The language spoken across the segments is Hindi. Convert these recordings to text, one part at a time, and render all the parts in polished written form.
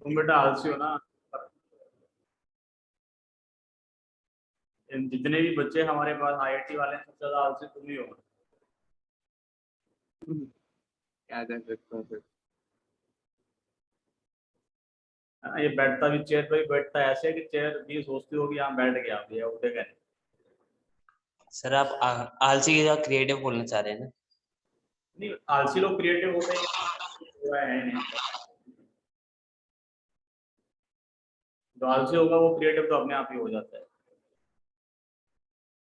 तुम बेटा आलसी हो ना। जितने भी बच्चे हमारे पास आईआईटी वाले हैं सबसे ज्यादा आलसी तुम ही हो। क्या कर सकता हूँ फिर। हाँ, ये बैठता भी चेयर पे ही बैठता है ऐसे कि चेयर भी सोचती होगी यहाँ बैठ गया अब ये उठेगा नहीं। सर आप आलसी की जगह क्रिएटिव बोलना चाह रहे हैं ना? नहीं आलसी लोग क्रिएटिव होते हैं हुआ है नहीं। जो आलसी होगा वो क्रिएटिव तो अपने आप ही हो जाता है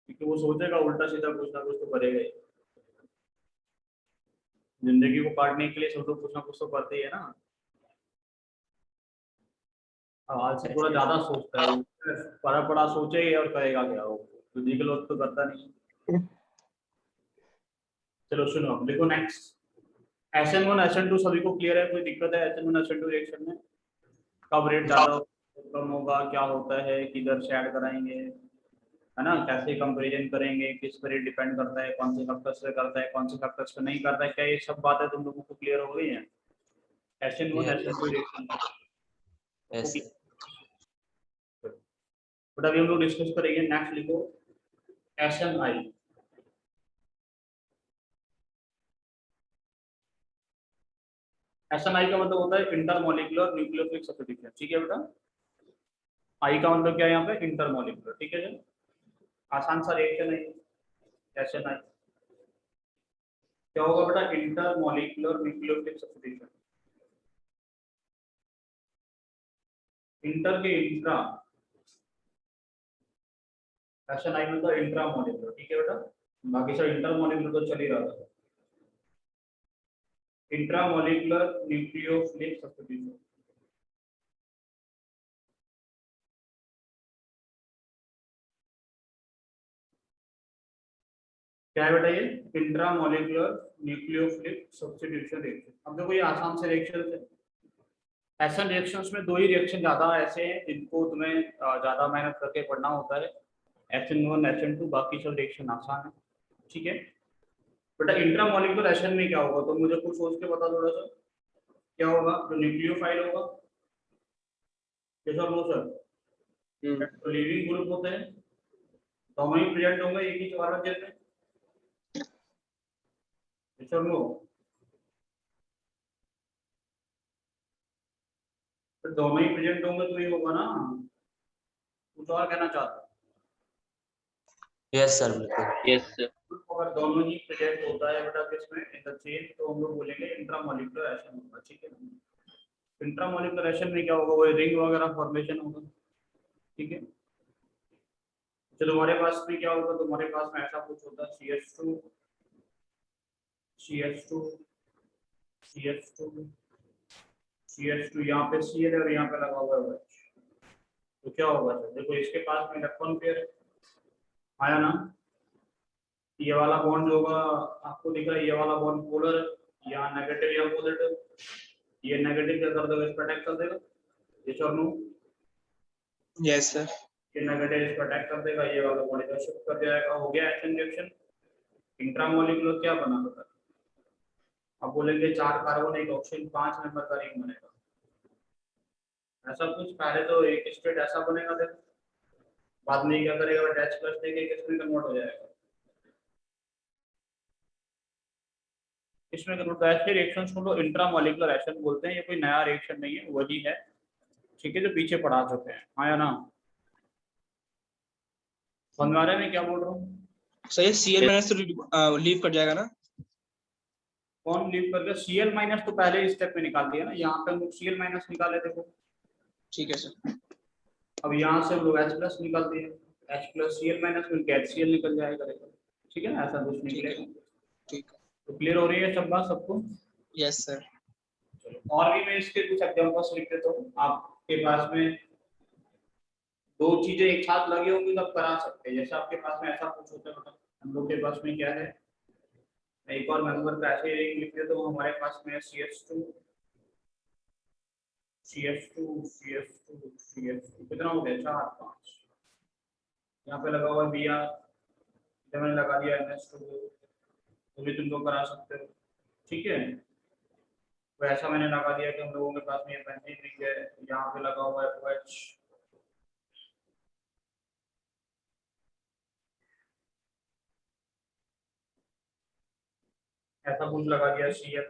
क्योंकि वो सोचेगा उल्टा सीधा कुछ ना कुछ तो करेगा ही। जिंदगी को काटने के लिए सब लोग कुछ ना कुछ तो करते ही है ना। अब आलसी थोड़ा ज्यादा सोचता है वो बड़ा बड़ा सोचे ही और करेगा क्या वो बुद्धि के लोग तो करता नहीं। चलो सुनो अब देखो नेक्स्ट। SN1 SN2 सभी को क्लियर है कोई दिक्कत है SN1 SN2 रिएक्शन में? कब रेट ज्यादा कम होगा क्या होता है किधर से ऐड कराएंगे है ना कैसे कंपैरिजन करेंगे किस पर ये डिपेंड करता है कौन से फैक्टर्स पे करता है कौन से फैक्टर्स पे नहीं करता है क्या ये सब बातें तुम लोगों को क्लियर हो गई हैं? SN1 SN2 reaction yes but अभी हम लोग डिस्कस करेंगे नेक्स्ट लिखो SNI। SNI का मतलब होता है इंटरमॉलिक्यूलर न्यूक्लियोफिलिक सब्स्टिट्यूशन ठीक है बेटा। आई का मतलब क्या है यहाँ पे इंटरमॉलिक्यूलर ठीक है जी। आसान सा रिएक्शन है SNI। क्या होगा बेटा इंटरमॉलिक्यूलर न्यूक्लियोफिलिक सब्स्टिट्यूशन। इंटर के इंट्रा SNI में तो इंट्रामॉलिक्यूलर ठीक है बेटा। बाकी सब इंटरमॉलिक्यूलर तो चल ही रहा था। इंट्रामॉलिक्यूलर न्यूक्लियोफिलिक सब्स्टिट्यूशन क्या है बेटा ये इंट्रामॉलिक्यूलर न्यूक्लियोफिलिक सब्स्टिट्यूशन रिएक्शन। अब देखो ये आसान से रिएक्शन है। एसएन रिएक्शंस में दो ही रिएक्शन ज्यादा ऐसे हैं जिनको तुम्हें ज्यादा मेहनत करके पढ़ना होता है SN1 SN2 बाकी सब रिएक्शन आसान है ठीक है। बेटा इंट्रामॉलिक्यूलर एशन में क्या होगा तो मुझे कुछ सोच के बता थोड़ा सा क्या होगा जो न्यूक्लियोफाइल होगा कैसा लो सर तो लीविंग ग्रुप होते हैं दोनों ही प्रेजेंट होंगे एक ही कार्बन चेन में कैसा लो तो दोनों ही प्रेजेंट होंगे तो ये होगा ना कुछ और कहना चाहता यस सर बिल्कुल यस सर। अगर दोनों ही प्रेजेंट होता है बेटा किसमें इन द चेन तो हम लोग बोलेंगे इंट्रामॉलिक्यूलर एशन होगा ठीक है। इंट्रामॉलिक्यूलर एशन में क्या होगा वो रिंग वगैरह फॉर्मेशन होगा ठीक है। तो तुम्हारे पास में क्या होगा तुम्हारे पास में ऐसा कुछ होता है CH2 CH2 CH2 CH2 यहाँ पे Cl है और यहाँ पे लगा हुआ है OH। तो क्या होगा सर देखो इसके पास में इलेक्ट्रॉन पेयर आया ना ये वाला बॉन्ड होगा आपको दिख रहा है ये वाला बॉन्ड पोलर यहाँ नेगेटिव या पॉजिटिव ये नेगेटिव क्या कर देगा इस पर अटैक कर देगा यस और नो। Yes sir. ये नेगेटिव इस पर अटैक कर देगा ये वाला बॉन्ड इधर शिफ्ट कर जाएगा हो गया एशन रिएक्शन। इंट्रामॉलिक्यूलर क्या बना होता है अब बोलेंगे 4 कार्बन एक ऑक्सीजन 5 नंबर का रिंग बनेगा ऐसा कुछ पहले तो एक स्टेट ऐसा बनेगा देखो बाद में क्या करेगा अटैच प्लस देके किसमें कन्वर्ट हो जाएगा इसमें कन्वर्ट ऐसे रिएक्शंस को लोग इंट्रामॉलिक्यूलर एशन बोलते हैं। ये कोई नया रिएक्शन नहीं है वही है ठीक है जो पीछे पढ़ा चुके हैं हाँ या ना बंगारे में क्या बोल रहा हूँ सर ये Cl माइनस तो लीव कर जाएगा ना। कौन लीव कर गया Cl माइनस तो पहले स्टेप में निकाल दिया ना यहाँ पे हम लोग Cl माइनस निकाले देखो ठीक है सर। अब यहाँ से हम लोग H प्लस निकाल दिए H प्लस Cl माइनस मिलकर HCl निकल जाएगा देखो ठीक है ना ऐसा कुछ निकलेगा ठीक है। तो क्लियर हो रही है सब बात सबको। Yes sir. चलो और भी मैं इसके कुछ एग्जांपल्स लिख देता हूँ आपके पास में दो चीजें एक साथ लगी होंगी तब करा सकते हैं जैसे आपके पास में ऐसा कुछ होता है मतलब हम लोग के पास में क्या है एक और मेंबर का ऐसे एक लिख देता हूँ हमारे पास में CH2 CH2 CH2 CH2 कितना हो गया 4 5 यहाँ पे लगा हुआ है Br जब मैंने लगा दिया NH2 तो भी तुम लोग करा सकते हो ठीक है। तो ऐसा मैंने लगा दिया कि हम लोगों के पास में ये बेंजीन रिंग है यहाँ यहाँ पे लगा हुआ है OH, ऐसा कुछ लगा दिया CF।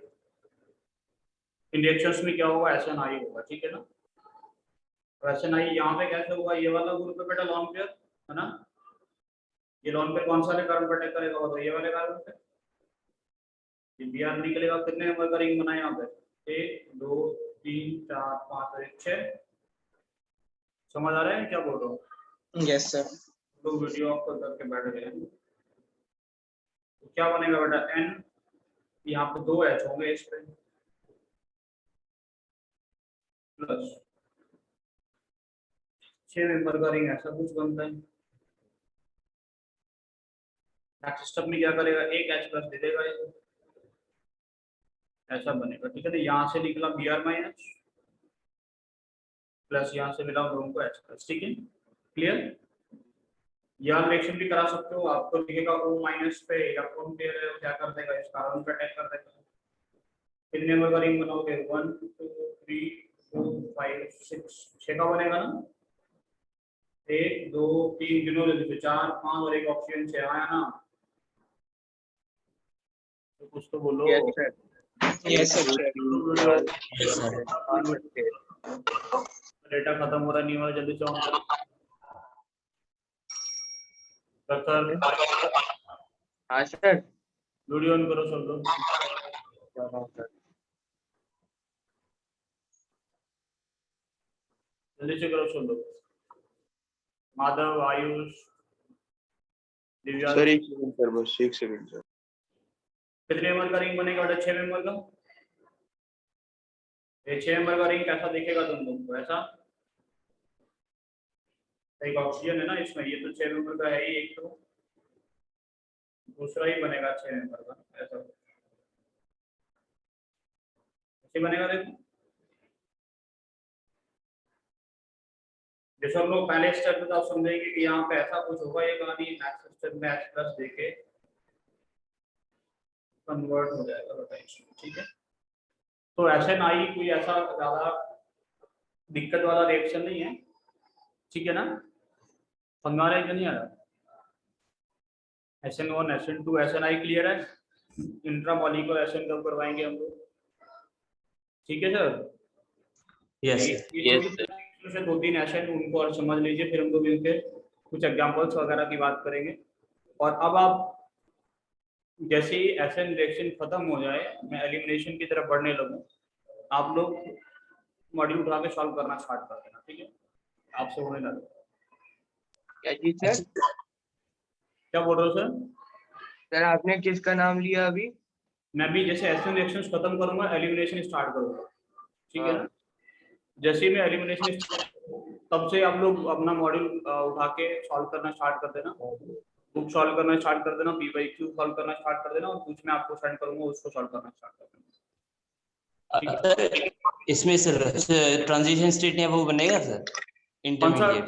इन रिएक्शंस में क्या होगा, SNI होगा, ठीक है ना। तो SNI यहाँ पे कैसे होगा, ये वाला ग्रुप है बेटा लॉन पेयर, है ना। ये लॉन पेयर कौन सा वाले कार्बन पर अटैक करेगा, तो ये वाले कार्बन पे ये Br निकलेगा। कितने नंबर का रिंग बना है यहाँ पे, 1 2 3 4 5 और 6। समझ आ रहा है क्या बोल रहा हूँ। Yes sir. लोग वीडियो ऑफ करके बैठ गए हैं। तो क्या बनेगा बेटा, N, यहाँ पे 2 H होंगे इस पे, प्लस 6 मेंबर का रिंग, ऐसा कुछ बनता है। नेक्स्ट स्टेप में क्या करेगा, एक H प्लस दे देगा ये, ऐसा बनेगा, ठीक है। तो यहाँ से निकला Br माइनस, प्लस यहाँ से मिला दोनों को H प्लस, ठीक है, क्लियर। यह रिएक्शन भी करा सकते हो, आपको लिखेगा O माइनस पे इलेक्ट्रॉन पेयर है, क्या कर देगा, इस कार्बन पे अटैक कर देगा। कितने नंबर का रिंग बनाओगे, 1 2 3 4 5 6, 6 का बनेगा ना। 1 2 3 गिनो, 4 5 और एक ऑप्शन 6 आया ना। तो कुछ तो बोलो। Yes sir. Yes, sir. Data खत्म हो रहा नहीं हुआ, जल्दी चाहो हाँ सर। वीडियो ऑन करो सब लोग, जल्दी से करो सब लोग। Madhav, Ayush, Divya, sir 1 second sir, बस 1 सेकंड सर। कितने नंबर का रिंग बनेगा बेटा, 6 मेंबर का। ये 6 नंबर का रिंग कैसा दिखेगा तुम लोग को, ऐसा एक ऑक्सीजन है ना इसमें, ये तो 6 नंबर का है ही एक, तो दूसरा ही बनेगा 6 नंबर का, ऐसा ऐसे बनेगा। देखो जैसे हम लोग पहले स्टेप में तो आप समझेंगे कि यहाँ पे ऐसा कुछ होगा, ये कहानी नेक्स्ट स्टेप में H प्लस देके कन्वर्ट हो जाएगा बेटा इसमें, ठीक है। तो SNI कोई ऐसा ज्यादा दिक्कत वाला रिएक्शन नहीं है, ठीक है ना। पंगा रहे नहीं आ रहा। SN1 SN2 SNI क्लियर है, इंट्रामॉलिक्यूलर SN कब करवाएंगे हम लोग, ठीक है सर। Yes, से 2-3 SN उनको और समझ लीजिए, फिर हम लोग इनके कुछ एग्जांपल्स वगैरह की बात करेंगे। और अब आप जैसे ही SN रिएक्शन खत्म हो जाए, मैं एलिमिनेशन की तरफ बढ़ने लगूं, आप लोग मॉड्यूल उठा के सॉल्व करना स्टार्ट कर देना, ठीक है, आपसे होने लगे। क्या जी सर? क्या बोल रहे हो सर? सर आपने किसका नाम लिया अभी? मैं भी जैसे SN रिएक्शंस खत्म करूंगा, एलिमिनेशन स्टार्ट करूंगा, ठीक है ना। जैसे ही मैं एलिमिनेशन तब से आप लोग अपना मॉड्यूल उठा के सॉल्व करना स्टार्ट कर देना, बुक सॉल्व करना स्टार्ट कर देना, PYQ सॉल्व करना स्टार्ट कर देना, और कुछ मैं आपको सेंड करूंगा उसको सॉल्व करना स्टार्ट कर देना, ठीक है। इसमें सर ट्रांजिशन स्टेट है वो बनेगा सर, इंटरमीडिएट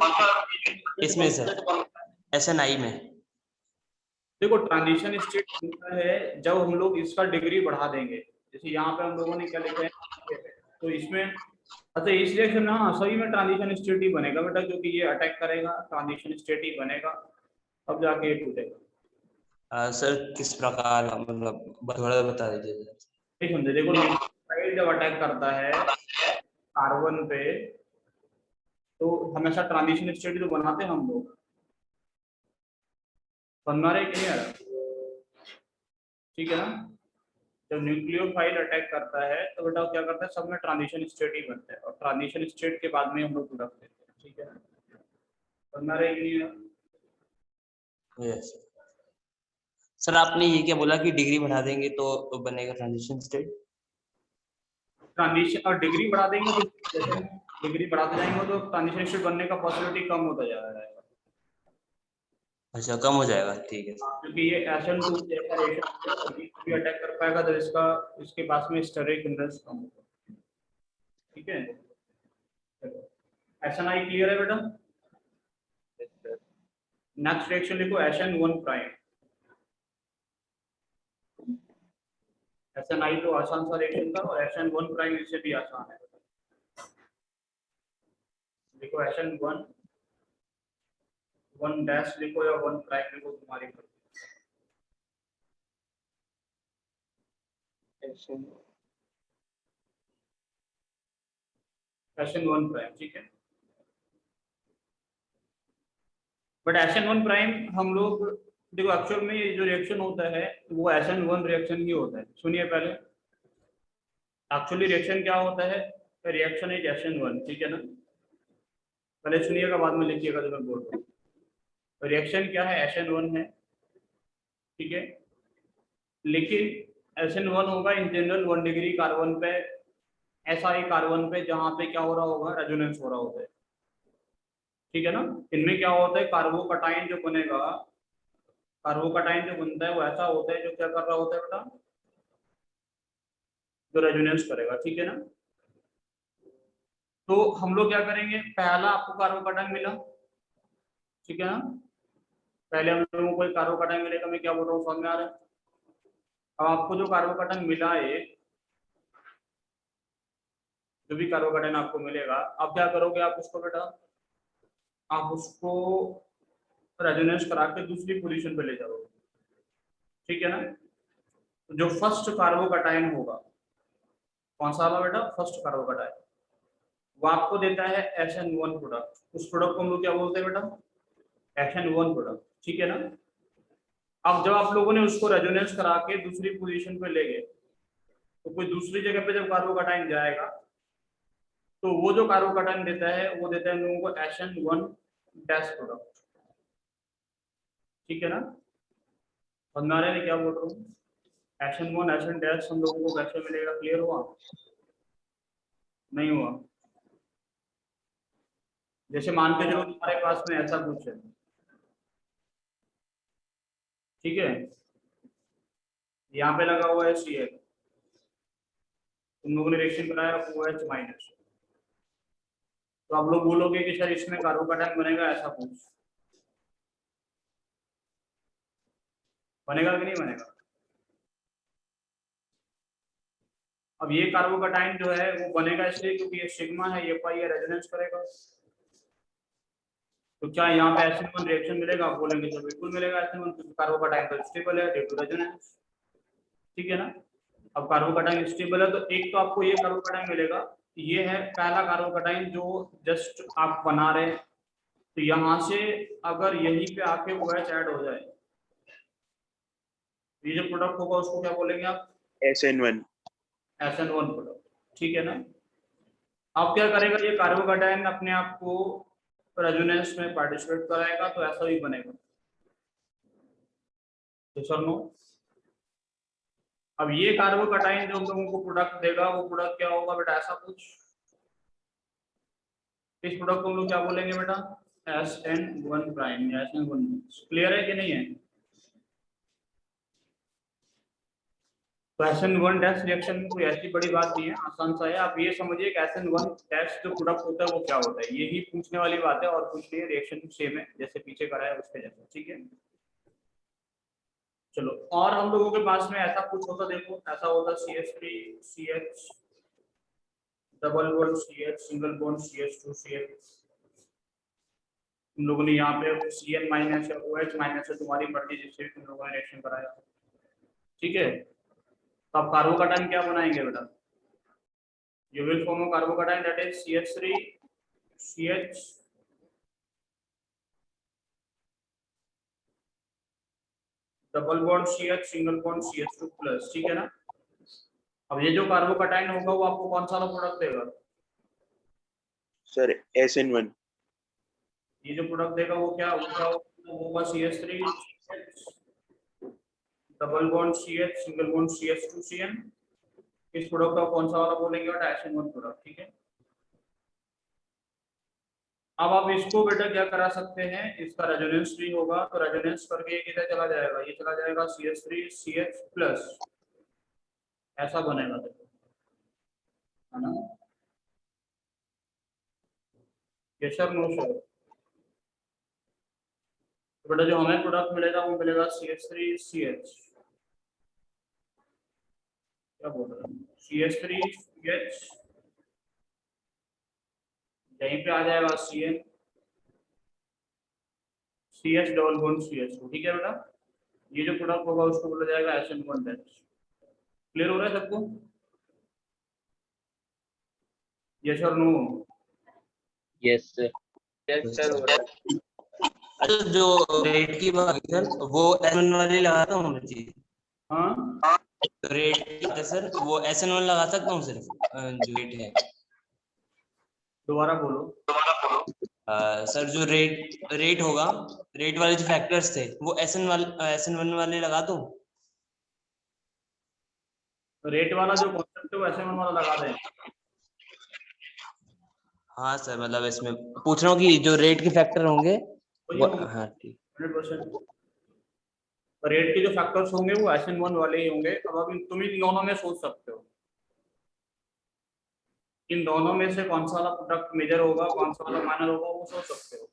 इसमें सर SNI में। देखो ट्रांजिशन स्टेट होता है जब हम लोग इसका डिग्री बढ़ा देंगे, जैसे यहाँ पे हम लोगों ने क्या लिखा है, तो इसमें अच्छा इस रिएक्शन में हाँ सही में ट्रांजिशन स्टेट ही बनेगा बेटा, क्योंकि ये अटैक करेगा, ट्रांजिशन स्टेट ही बनेगा, अब जाके ये टूटेगा। सर किस प्रकार, मतलब थोड़ा बता दीजिए सर। नहीं समझे, देखो न्यूक्लियोटाइड जब अटैक करता है कार्बन पे, तो हमेशा ट्रांजिशन स्टेट तो बनाते हैं हम लोग, बनना रहे कि नहीं आ रहा, ठीक है ना। जब न्यूक्लियोफाइल अटैक करता है तो बेटा क्या करता है, सब में ट्रांजिशन स्टेट ही बनता है, और ट्रांजिशन स्टेट के बाद में हम लोग प्रोडक्ट देते हैं, ठीक है ना, बनना रहे कि नहीं। यस सर, आपने ये क्या बोला कि डिग्री बढ़ा देंगे तो बनेगा ट्रांजिशन स्टेट। ट्रांजिशन और डिग्री बढ़ा देंगे तो जैसे डिग्री बढ़ाते जाएंगे तो ट्रांजिशन स्टेट बनने का पॉसिबिलिटी कम होता जा रहा है। अच्छा कम हो जाएगा, ठीक है सर। क्योंकि ये SN2 जैसा रिएक्शन भी अटैक कर पाएगा तो इसका इसके पास में स्टेरिक इंडेक्स कम होगा, ठीक है। SNI क्लियर है बेटा। नेक्स्ट रिएक्शन लिखो SN1 प्राइम। SNI तो आसान सा रिएक्शन था, और SN1 प्राइम इससे भी आसान है। लिखो SN1 1 डैश लिखो या 1 प्राइम लिखो, तुम्हारी मर्जी। SN1 प्राइम, ठीक है। बट SN1 प्राइम हम लोग देखो एक्चुअल में ये जो रिएक्शन होता है वो SN1 रिएक्शन ही होता है। सुनिए पहले, एक्चुअली रिएक्शन क्या होता है, रिएक्शन इज SN1, ठीक है ना। पहले सुनिएगा बाद में लिखिएगा जो मैं बोल रहा हूँ। रिएक्शन क्या है, SN1 है, ठीक है। लेकिन SN1 होगा इन जनरल 1 डिग्री कार्बन पे, ऐसा ही कार्बन पे जहाँ पे क्या हो रहा होगा, रेजोनेंस हो रहा होता है, ठीक है ना। इनमें क्या होता है, कार्बोकटाइन जो बनेगा, कार्बोकटाइन जो बनता है वो ऐसा होता है जो क्या कर रहा होता है बेटा, जो रेजोनेंस करेगा, ठीक है ना। तो हम लोग क्या करेंगे, पहला आपको कार्बोकटाइन मिला, ठीक है ना। पहले हम लोगों को कार्बोकटाइन मिलेगा, मैं क्या बोल रहा हूँ समझ में आ रहा है। अब आपको जो कार्बोकटाइन मिला है, जो भी कार्बोकटाइन आपको मिलेगा, आप क्या करोगे, आप उसको बेटा, आप उसको रेजोनेंस करा के दूसरी पोजीशन पे ले जाओगे, ठीक है ना। तो जो फर्स्ट कार्बोकटाइन होगा, कौन सा वाला बेटा, फर्स्ट कार्बोकटाइन, वो आपको देता है SN1 प्रोडक्ट। उस प्रोडक्ट को हम लोग क्या बोलते हैं बेटा, SN1 प्रोडक्ट, ठीक है ना। अब जब आप लोगों ने उसको रेजोनेंस करा के दूसरी पोजीशन पे ले गए, तो कोई दूसरी जगह पे जब कार्बोकटाइन जाएगा तो वो जो कार्बोकटाइन देता है वो देता है हम लोगों को SN1 डैश प्रोडक्ट, ठीक है ना। समझ आ रहे हैं क्या बोल रहा हूँ। SN1 SN डैश हम लोगों को कैसे मिलेगा, क्लियर हुआ, नहीं हुआ। जैसे मान के चलो तुम्हारे पास में ऐसा कुछ है, ठीक है, यहाँ पे लगा हुआ है Cl, तुम लोगों ने रिएक्शन कराया OH माइनस, तो आप लोग बोलोगे कि सर इसमें कार्बोकटाइन बनेगा, ऐसा कुछ बनेगा कि नहीं बनेगा। अब ये कार्बोकटाइन जो है वो बनेगा इसलिए क्योंकि ये सिग्मा है, ये पाई है, रेजोनेंस करेगा। तो क्या यहाँ पे SN1 रिएक्शन मिलेगा, आप बोलेंगे तो बिल्कुल मिलेगा SN1, क्योंकि कार्बोकटाइन तो स्टेबल है ड्यू टू रेजोनेंस, ठीक है ना। अब कार्बोकटाइन स्टेबल है तो एक तो आपको ये कार्बोकटाइन मिलेगा, ये है पहला कार्बोकटाइन जो जस्ट आप बना रहे हैं। तो यहाँ से अगर यहीं पे आके OH ऐड हो जाए, ये जो प्रोडक्ट होगा उसको क्या बोलेंगे आप, SN1 प्रोडक्ट, ठीक है ना। अब क्या करेगा, ये कार्बोकटाइन अपने आप को रेजोनेंस में पार्टिसिपेट कराएगा, तो ऐसा ही बनेगा, तो सर नो। अब ये कार्बोकटाइन जो हम लोगों को प्रोडक्ट देगा, वो प्रोडक्ट क्या होगा बेटा, ऐसा कुछ। इस प्रोडक्ट को हम लोग क्या बोलेंगे बेटा, SN1 प्राइम या SN1। क्लियर है कि नहीं है। तो SN1 डैश रिएक्शन में कोई ऐसी बड़ी बात नहीं है, आसान सा है। आप ये समझिए कि SN1 डैश जो प्रोडक्ट होता है वो क्या होता है, यही पूछने वाली बात है और कुछ नहीं है। रिएक्शन सेम है जैसे पीछे कराया उसके जैसा, ठीक है। चलो, और हम लोगों के पास में ऐसा कुछ होता, देखो ऐसा होता CH3 CH double bond CH single bond CH2 CH। तुम लोगों ने यहाँ पे Cn माइनस या OH माइनस है, तुम्हारी मर्जी, जिससे भी तुम लोगों ने रिएक्शन कराया, ठीक है। तो आप कार्बोकटाइन क्या बनाएंगे बेटा, you will form a carbocation that is CH3 CH double bond CH single bond CH2 plus, ठीक है ना। अब ये जो कार्बोकटाइन होगा वो आपको कौन सा वाला प्रोडक्ट देगा, सर SN1 ये जो प्रोडक्ट देगा वो क्या होगा, CH3 double bond CH single bond CH2 CN। इस प्रोडक्ट का कौन सा वाला बोलेंगे बेटा, SN1 प्रोडक्ट, ठीक है। अब आप इसको बेटा क्या करा सकते हैं, इसका रेजोनेंस भी होगा, तो रेजोनेंस करके ये किधर चला जाएगा, ये चला जाएगा CH3 CH प्लस, ऐसा बनेगा, देखो है ना। ये सर नो सर। तो बेटा जो हमें प्रोडक्ट मिलेगा वो मिलेगा CH3 CH, क्या बोल रहे हैं, CH3 CH यहीं पे आ जाएगा CH डबल बॉन्ड CH2, ठीक है बेटा। ये जो प्रोडक्ट होगा उसको बोला जाएगा SN1 डैश। क्लियर हो रहा है सबको? यस और no? Yes sir. Yes sir हो रहा है। अच्छा, जो रेट की बात है सर, वो SN1 वाली लगाता हूँ मैं चीज। हाँ, रेट है सर, वो SN1 लगा सकता हूँ सिर्फ, जो रेट है। दोबारा बोलो। सर जो रेट रेट होगा, रेट वाले जो फैक्टर्स थे वो SN1 वाले लगा दूं? रेट वाला जो कॉन्सेप्ट है वो SN1 वाला लगा दें। हाँ सर, मतलब इसमें पूछ रहा हूँ कि जो रेट के फैक्टर होंगे वही वो, होगा हाँ ठीक। 100%। रेट के जो फैक्टर्स होंगे वो SN1 वाले ही होंगे। अब अभी तुम इन दोनों में सोच सकते हो, इन दोनों में से कौन सा वाला प्रोडक्ट मेजर होगा, कौन सा वाला माइनर होगा, वो सोच सकते हो।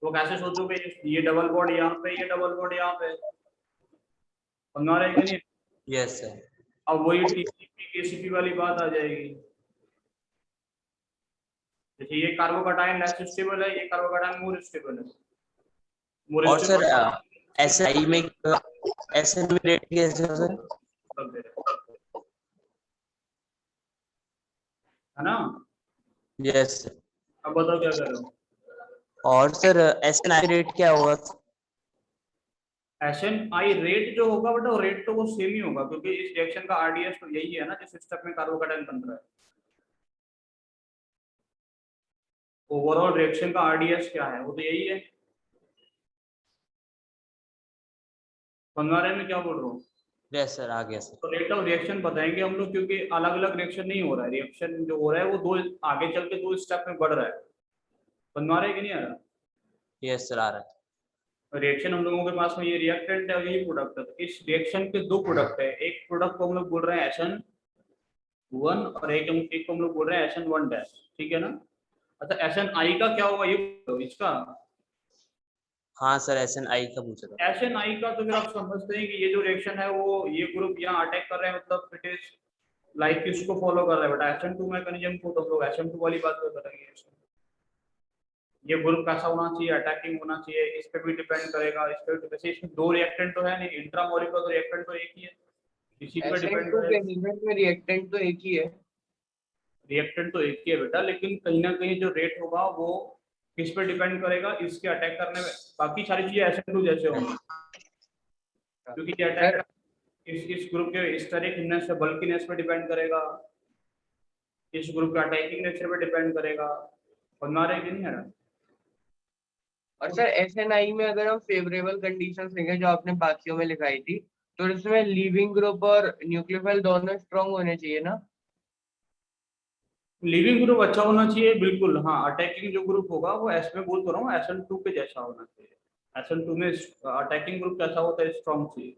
वो कैसे सोचोगे? ये डबल बॉन्ड यहाँ पे, ये डबल बॉन्ड यहाँ पे, समझ रहे कि नहीं? Yes sir. अब वही TCP KCP वाली बात आ जाएगी। जैसे ये कार्बोकैटायन लेस स्टेबल है, ये कार्बोकैटायन मोर स्टेबल है। मोर और सर स्टेबल SI में SN में रेट कैसे है सर? है ना? यस। अब बताओ क्या कर रहे हो? और सर SNI रेट क्या होगा? SNI रेट जो होगा बेटा, रेट तो वो सेम ही होगा, क्योंकि इस रिएक्शन का RDS तो यही है ना, जिस स्टेप में कार्बोकैटायन बन रहा है। ओवरऑल रिएक्शन का RDS क्या है, वो तो यही है। समझा रहे हैं मैं क्या बोल रहा हूँ? यस सर, आ गया सर। तो रेट ऑफ रिएक्शन बताएंगे हम लोग, क्योंकि अलग अलग रिएक्शन नहीं हो रहा है। रिएक्शन जो हो रहा है वो दो आगे चल के दो स्टेप में बढ़ रहा है। समझा रहे हैं कि नहीं आ रहा? यस सर, आ रहा है। रिएक्शन हम लोगों के पास में ये रिएक्टेंट है और यही प्रोडक्ट है। तो इस रिएक्शन के दो प्रोडक्ट है। एक प्रोडक्ट को हम लोग बोल रहे हैं SN1 और एक को हम लोग बोल रहे हैं SN1 डैश, ठीक है ना? अच्छा, SNI का क्या होगा ये बताओ इसका। हाँ सर, SNI का पूछ रहा था। SNI का तो फिर आप समझते हैं कि ये जो रिएक्शन है वो ये ग्रुप यहाँ अटैक कर रहे हैं, मतलब इट इज लाइक इसको फॉलो कर रहा है बेटा। SN2 मैकेनिज्म को तो हम लोग SN2 वाली बात करेंगे। ये ग्रुप कैसा होना चाहिए, अटैकिंग होना चाहिए, इस पे भी डिपेंड करेगा। इस पे वैसे इसमें दो रिएक्टेंट तो है नहीं, इंट्रामोलिकुलर तो रिएक्टेंट तो एक ही है, इसी पे डिपेंड SN2 के करेगा। रिजल्ट में रिएक्टेंट तो एक ही है। रिएक्टेंट तो एक ही है बेटा, लेकिन कहीं ना कहीं जो रेट होगा वो किस पे डिपेंड करेगा, इसके अटैक करने में। बाकी सारी चीजें SN2 जैसे होंगी, क्योंकि ये सर अटैक इस ग्रुप के इस तरह की से बल्कीनेस पे डिपेंड करेगा, इस ग्रुप का अटैकिंग नेचर पे डिपेंड करेगा। समझ रहे कि नहीं है? और सर SNI में अगर हम फेवरेबल कंडीशंस लेंगे जो आपने बाकियों में लिखाई थी, तो इसमें लीविंग ग्रुप और न्यूक्लियोफाइल दोनों स्ट्रॉन्ग होने चाहिए ना? लिविंग ग्रुप अच्छा होना चाहिए बिल्कुल, हाँ। अटैकिंग जो ग्रुप होगा वो मैं बोल तो रहा हूँ SN2 के जैसा होना चाहिए। SN2 में अटैकिंग ग्रुप कैसा होता है? स्ट्रॉन्ग चाहिए।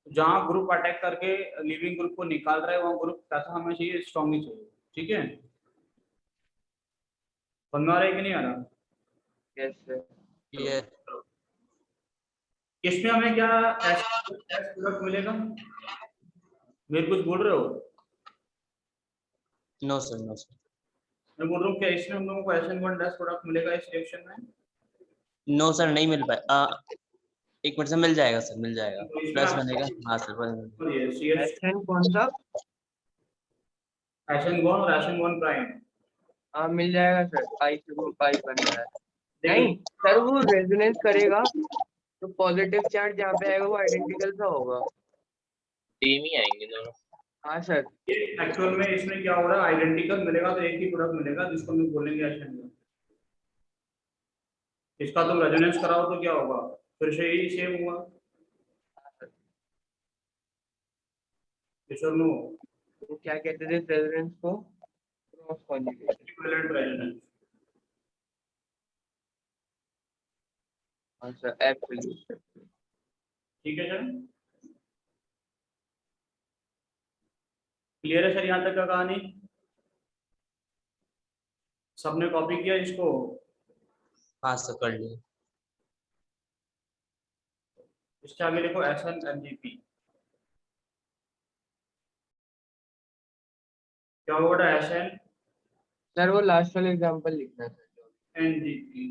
जहाँ ग्रुप अटैक करके लिविंग ग्रुप को निकाल रहा है वहाँ ग्रुप कैसा हमें चाहिए? स्ट्रॉन्ग ही चाहिए, ठीक है? बनवा रहे कि नहीं आ रहा? Yes sir. ये इसमें हमें क्या प्रोडक्ट मिलेगा? मेरे कुछ बोल रहे हो? No sir, no sir. मैं बोल रहा हूँ क्या इसमें हम लोगों को SN1 डैश प्रोडक्ट मिलेगा इस रिएक्शन में? नो सर, नहीं मिल पाए। एक मिनट से मिल जाएगा सर, मिल जाएगा। तो इसमें प्लस आप बनेगा, हाँ सर। ये CH SN कौन सा? SN1 और SN1 प्राइम। हाँ मिल जाएगा सर, पाई से पाई बन रहा है। देखो नहीं सर, वो रेजोनेंस करेगा तो पॉजिटिव चार्ज जहाँ पे आएगा वो आइडेंटिकल सा होगा। सेम ही आएंगे दोनों। हाँ सर। एक्चुअल में इसमें क्या हो रहा है, आइडेंटिकल मिलेगा तो एक ही प्रोडक्ट मिलेगा जिसको हम बोलेंगे SN1। इसका तुम रेजोनेंस कराओ तो क्या होगा? फिर से यही सेम हुआ। yes or no? तो क्या कहते थे रेजोनेंस को? Cross conjugation. Equivalent resonance. हाँ सर, एब्सोल्यूट। ठीक है सर, क्लियर है सर यहाँ तक का कहानी? सबने कॉपी किया इसको? हाँ सर, कर लिया। इसके आगे लिखो SNMGP। क्या होगा SN सर वो लास्ट वाला एग्जांपल लिखना था। एनजीपी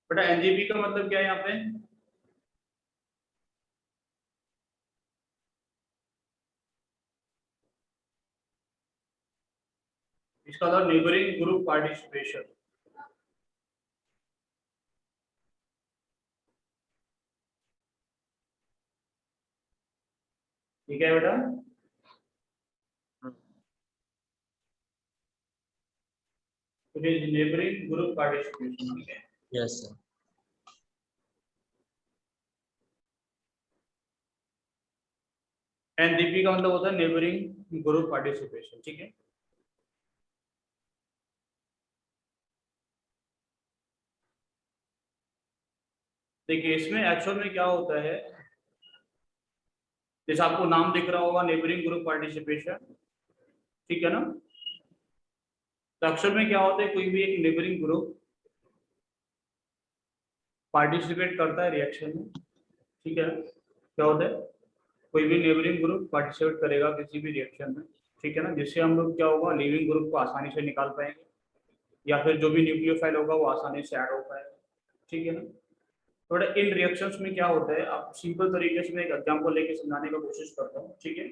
बेटा, एनजीपी का मतलब क्या है यहाँ पे? इसका मतलब नेबरिंग ग्रुप पार्टिसिपेशन। ठीक है बेटा, it is neighbouring group participation. ठीक है, यस सर। एनडीपी का मतलब होता है नेबरिंग ग्रुप पार्टिसिपेशन। ठीक है, देखिए इसमें एक्चुअल में क्या होता है, जैसे आपको नाम दिख रहा होगा नेबरिंग ग्रुप पार्टिसिपेशन, ठीक है ना? तो एक्चुअल में क्या होता है, कोई भी एक नेबरिंग ग्रुप पार्टिसिपेट करता है रिएक्शन में। ठीक है, क्या होता है, कोई भी नेबरिंग ग्रुप पार्टिसिपेट करेगा किसी भी रिएक्शन में। ठीक है ना, जिससे हम लोग क्या होगा, लीविंग ग्रुप को आसानी से निकाल पाएंगे, या फिर जो भी न्यूक्लियोफाइल होगा वो आसानी से ऐड हो पाएगा। ठीक है ना? थोड़ा इन रिएक्शंस में क्या होता है, आप सिंपल तरीके से मैं एक एग्जांपल लेके समझाने का कोशिश करता हूँ। ठीक है,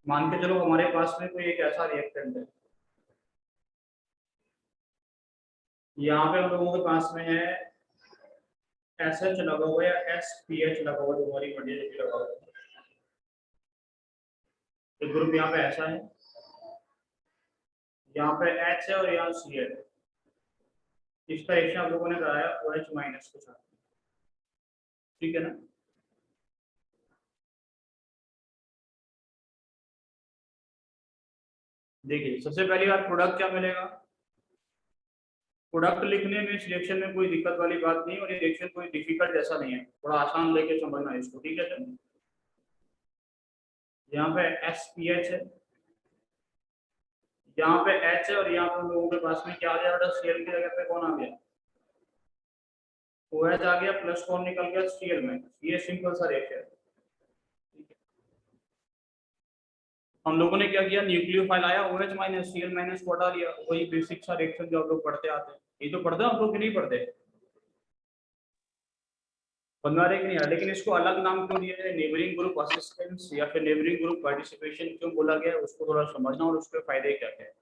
मान के चलो हमारे पास में कोई एक ऐसा रिएक्टेंट है, यहाँ पे हम लोगों के पास में है SH लगा हुआ या SPH लगा हुआ, जो हमारी मटेरियल लगा हुआ है। एक ग्रुप यहाँ पे ऐसा है, यहाँ पे H है और यहाँ C है। इसका रिएक्शन आप लोगों ने कराया OH माइनस के साथ। ठीक है ना? देखिए सबसे पहली बात, प्रोडक्ट क्या मिलेगा? प्रोडक्ट लिखने में इस रिएक्शन में कोई दिक्कत वाली बात नहीं, और ये रिएक्शन कोई डिफिकल्ट जैसा नहीं है, थोड़ा आसान लेके समझना है इसको। ठीक है सर, यहाँ पे SPH है, यहाँ पे H है, और यहाँ पे हम लोगों के पास में क्या आ गया बेटा, Cl की जगह पे कौन आ गया? OH आ गया, प्लस कौन निकल गया? Cl minus. ये सिंपल सा रिएक्शन है। हम लोगों ने क्या किया, न्यूक्लियोफाइल आया, OH माइनस Cl माइनस को हटा लिया। वही बेसिक सा रिएक्शन जो आप लोग पढ़ते आते हैं, ये तो पढ़ते हैं आप लोग कि नहीं पढ़ते? बनवा रहे कि नहीं? लेकिन इसको अलग नाम क्यों दिया है, नेबरिंग ग्रुप असिस्टेंस या फिर नेबरिंग ग्रुप पार्टिसिपेशन क्यों बोला गया है, उसको थोड़ा समझना, और उसके फायदे क्या क्या है,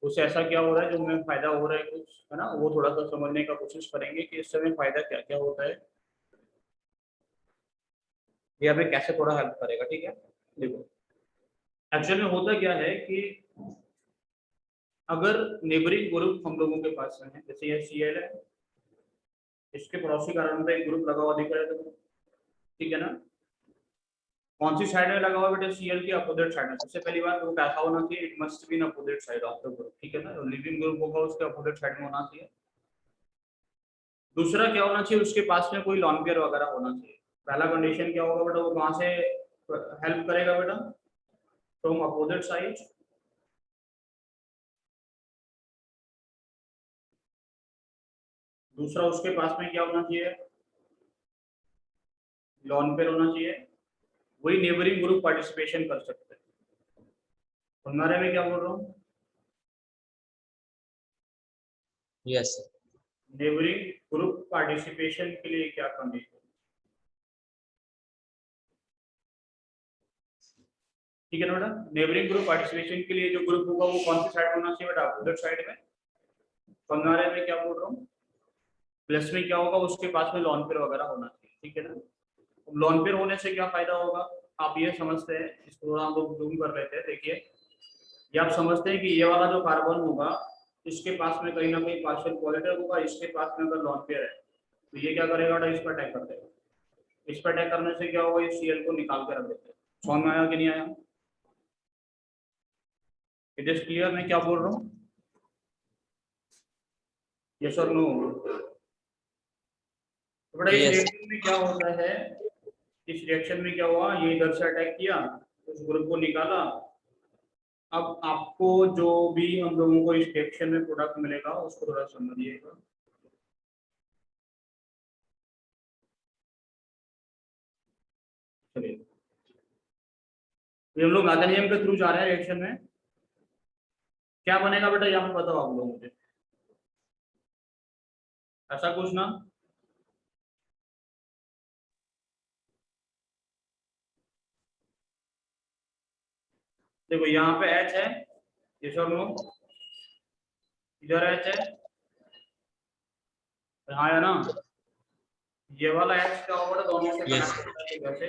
उससे ऐसा क्या हो रहा है जो हमें फायदा हो रहा है कुछ, है ना, वो थोड़ा सा समझने का कोशिश करेंगे कि इस समय फायदा क्या क्या होता है, ये हमें कैसे थोड़ा हेल्प करेगा। ठीक है, देखो एक्चुअल में होता क्या है कि अगर नेबरिंग ग्रुप हम लोगों के पास में है, जैसे ये Cl है, इसके पड़ोसी कारण पे एक ग्रुप लगा हुआ दिख रहा है तो, ठीक है ना, कौन सी साइड में लगा हुआ बेटा? Cl की अपोजिट साइड में। सबसे पहली बात वो कैसा होना चाहिए, it must be in opposite side of the group. ठीक है ना, लिविंग ग्रुप होगा उसके अपोजिट साइड में होना चाहिए। दूसरा क्या होना चाहिए, उसके पास में कोई लॉन पेयर वगैरह होना चाहिए। पहला कंडीशन क्या होगा बेटा, वो कहाँ से हेल्प करेगा बेटा? From opposite side. दूसरा उसके पास में क्या होना चाहिए, लॉन पेयर होना चाहिए, वही नेबरिंग ग्रुप पार्टिसिपेशन कर सकते हैं। हमारे में क्या बोल रहा हूँ, yes sir. Neighbouring group participation के लिए क्या कंडीशन? ठीक है ना बेटा, नेबरिंग ग्रुप पार्टिसिपेशन के लिए जो ग्रुप होगा वो कौन सी साइड होना चाहिए बेटा? अपोजिट साइड में। पंगारे में क्या बोल रहा हूँ, प्लस में क्या होगा, उसके पास में लॉन पेयर वगैरह होना चाहिए। ठीक है ना, लॉन पेयर होने से क्या फायदा होगा, आप ये समझते हैं, इसको थोड़ा हम लोग जूम कर लेते हैं। देखिए ये आप समझते हैं कि ये वाला जो कार्बन होगा, इसके पास में कहीं ना कहीं पार्शियल पॉजिटिव होगा, इसके पास में अगर लॉन पेयर है तो ये क्या करेगा बेटा, इस पर अटैक कर देगा। इस पर अटैक करने से क्या होगा, ये Cl को निकाल के रख देते हैं। समझ में आया कि नहीं आया? इट इज क्लियर मैं क्या बोल रहा हूँ? यस और नो? तो बेटा इस Yes. रिएक्शन में क्या होता है, इस रिएक्शन में क्या हुआ, ये इधर से अटैक किया, उस ग्रुप को निकाला। अब आपको जो भी हम लोगों को इस रिएक्शन में प्रोडक्ट मिलेगा उसको थोड़ा समझिएगा। चलिए हम लोग मैकेनिज्म के थ्रू जा रहे हैं रिएक्शन में। क्या बनेगा बेटा यहाँ पे बताओ आप लोग मुझे, ऐसा कुछ ना। देखो यहाँ पे H है, ये सब लोग इधर H है, हाँ है ना, ये वाला H क्या होगा दोनों से Yes. कनेक्ट वैसे